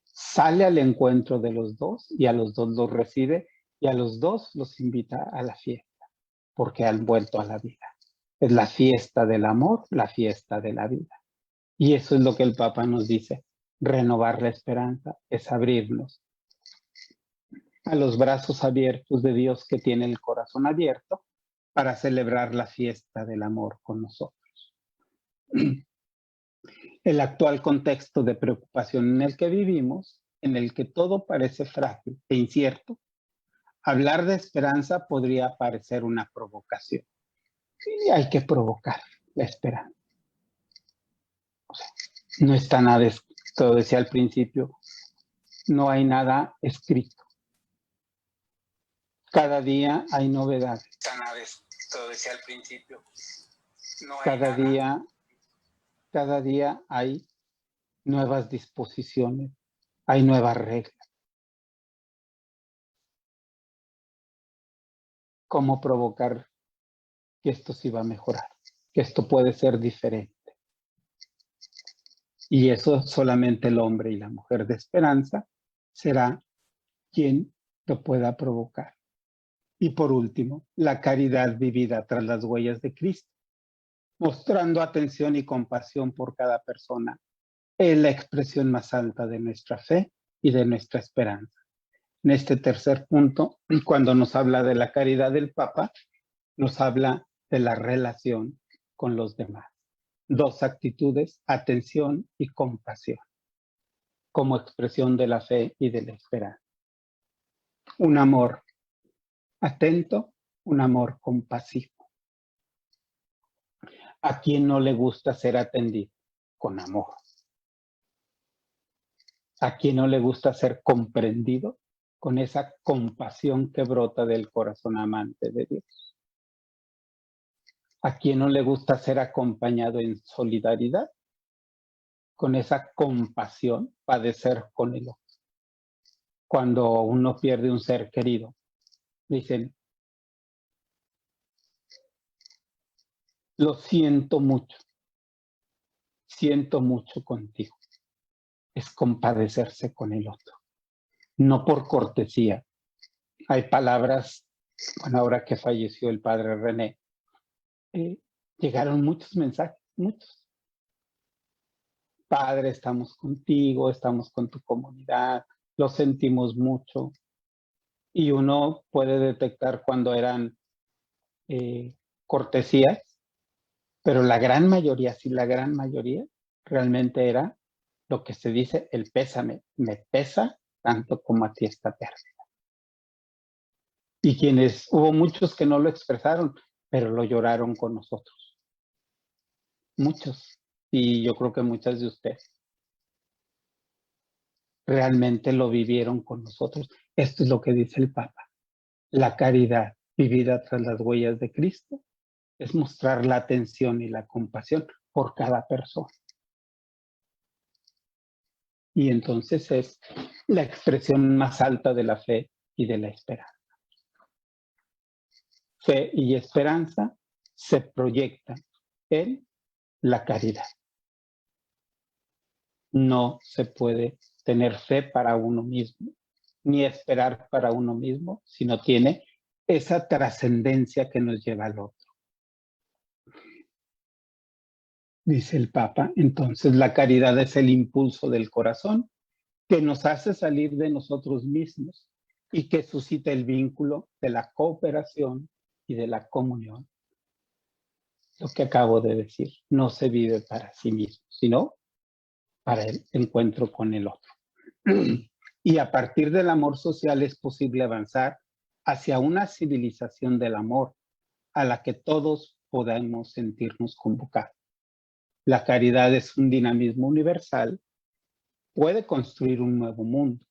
Sale al encuentro de los dos y a los dos los recibe y a los dos los invita a la fiesta, porque han vuelto a la vida. Es la fiesta del amor, la fiesta de la vida. Y eso es lo que el Papa nos dice. Renovar la esperanza es abrirnos a los brazos abiertos de Dios que tiene el corazón abierto para celebrar la fiesta del amor con nosotros. El actual contexto de preocupación en el que vivimos, en el que todo parece frágil e incierto, hablar de esperanza podría parecer una provocación. Sí, hay que provocar la esperanza. O sea, no está nada escrito, decía al principio, no hay nada escrito. Cada día hay novedades. Todo decía al principio. No hay cada día hay nuevas disposiciones, hay nuevas reglas. ¿Cómo provocar que esto sí va a mejorar? Que esto puede ser diferente. Y eso solamente el hombre y la mujer de esperanza será quien lo pueda provocar. Y por último, la caridad vivida tras las huellas de Cristo, mostrando atención y compasión por cada persona, es la expresión más alta de nuestra fe y de nuestra esperanza. En este tercer punto, cuando nos habla de la caridad del Papa, nos habla de la relación con los demás. Dos actitudes, atención y compasión, como expresión de la fe y de la esperanza. Un amor atento, un amor compasivo. ¿A quién no le gusta ser atendido? Con amor. ¿A quién no le gusta ser comprendido? Con esa compasión que brota del corazón amante de Dios. ¿A quién no le gusta ser acompañado en solidaridad? Con esa compasión, padecer con el otro. Cuando uno pierde un ser querido, dicen, lo siento mucho contigo. Es compadecerse con el otro, no por cortesía. Hay palabras, bueno, ahora que falleció el padre René, llegaron muchos mensajes, muchos. Padre, estamos contigo, estamos con tu comunidad, lo sentimos mucho. Y uno puede detectar cuando eran cortesías, pero la gran mayoría, sí, la gran mayoría, realmente era lo que se dice el pésame. Me pesa tanto como a ti esta pérdida. Y hubo muchos que no lo expresaron, pero lo lloraron con nosotros. Muchos. Y yo creo que muchas de ustedes realmente lo vivieron con nosotros. Esto es lo que dice el Papa. La caridad vivida tras las huellas de Cristo es mostrar la atención y la compasión por cada persona. Y entonces es la expresión más alta de la fe y de la esperanza. Fe y esperanza se proyectan en la caridad. No se puede tener fe para uno mismo, ni esperar para uno mismo, si no tiene esa trascendencia que nos lleva al otro. Dice el Papa, entonces la caridad es el impulso del corazón que nos hace salir de nosotros mismos y que suscita el vínculo de la cooperación y de la comunión. Lo que acabo de decir, no se vive para sí mismo, sino para el encuentro con el otro. Y a partir del amor social es posible avanzar hacia una civilización del amor a la que todos podamos sentirnos convocados. La caridad es un dinamismo universal, puede construir un nuevo mundo,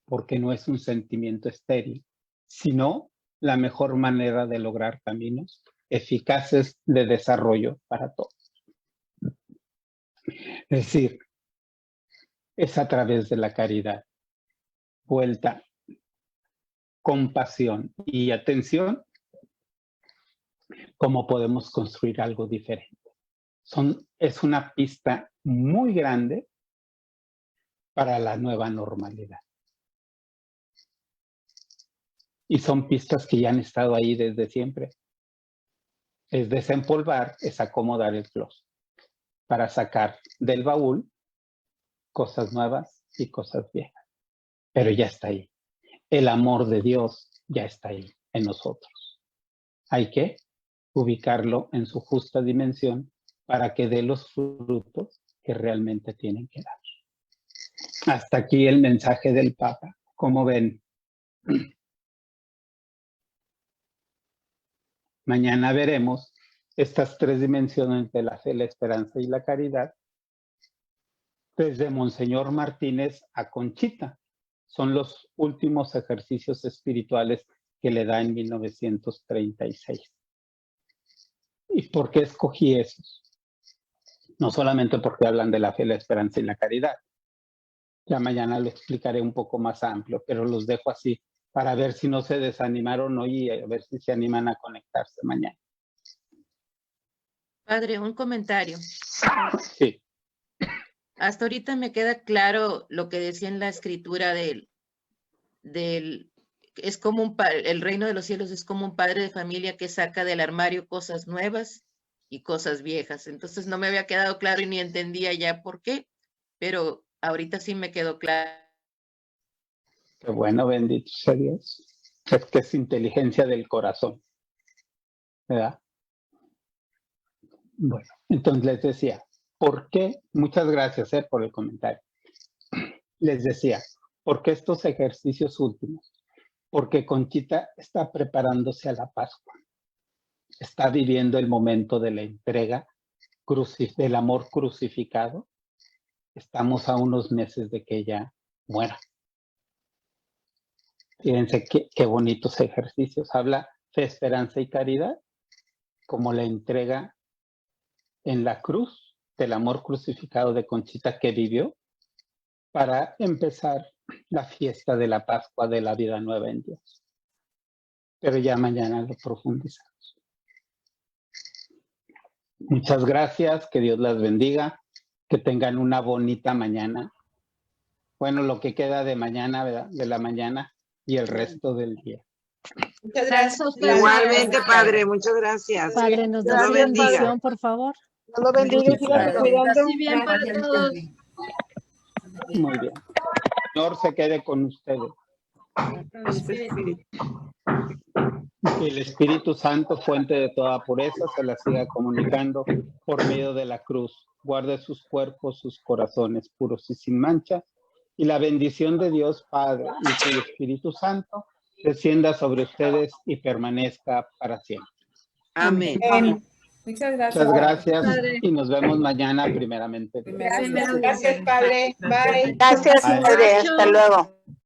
porque no es un sentimiento estéril, sino la mejor manera de lograr caminos eficaces de desarrollo para todos. Es decir, es a través de la caridad, vuelta, compasión y atención, cómo podemos construir algo diferente. Es una pista muy grande para la nueva normalidad. Y son pistas que ya han estado ahí desde siempre. Es desempolvar, es acomodar el closet para sacar del baúl cosas nuevas y cosas viejas. Pero ya está ahí. El amor de Dios ya está ahí en nosotros. Hay que ubicarlo en su justa dimensión para que dé los frutos que realmente tienen que dar. Hasta aquí el mensaje del Papa. Como ven, mañana veremos estas tres dimensiones de la fe, la esperanza y la caridad desde Monseñor Martínez a Conchita. Son los últimos ejercicios espirituales que le da en 1936. ¿Y por qué escogí esos? No solamente porque hablan de la fe, la esperanza y la caridad. Ya mañana lo explicaré un poco más amplio, pero los dejo así para ver si no se desanimaron hoy y a ver si se animan a conectarse mañana. Padre, un comentario. Sí. Hasta ahorita me queda claro lo que decía en la escritura es como el reino de los cielos es como un padre de familia que saca del armario cosas nuevas y cosas viejas. Entonces no me había quedado claro y ni entendía ya por qué, pero ahorita sí me quedó claro. Qué bueno, bendito sea Dios. Es que es inteligencia del corazón, ¿verdad? Bueno, entonces les decía, ¿por qué? Muchas gracias por el comentario. Les decía, ¿por qué estos ejercicios últimos? Porque Conchita está preparándose a la Pascua. Está viviendo el momento de la entrega del amor crucificado. Estamos a unos meses de que ella muera. Fíjense qué bonitos ejercicios. Habla fe, esperanza y caridad como la entrega en la cruz del amor crucificado de Conchita que vivió para empezar la fiesta de la Pascua de la vida nueva en Dios. Pero ya mañana lo profundizamos. Muchas gracias, que Dios las bendiga, que tengan una bonita mañana. Bueno, lo que queda de mañana, ¿verdad? De la mañana y el resto del día. Muchas gracias. Igualmente, Padre, muchas gracias. Padre, nos da Dios su lo bendiga. bendición, por favor. Dios lo bendiga y sigan cuidando. Así bien para todos. Muy bien. El Señor se quede con ustedes. Espíritu. Que el Espíritu Santo, fuente de toda pureza, se la siga comunicando por medio de la cruz. Guarde sus cuerpos, sus corazones puros y sin mancha. Y la bendición de Dios Padre y del Espíritu Santo descienda sobre ustedes y permanezca para siempre. Amén. Muchas gracias. Muchas gracias Padre. y nos vemos mañana primeramente. Gracias, padre. Bye. Gracias, Bye. padre. Hasta luego.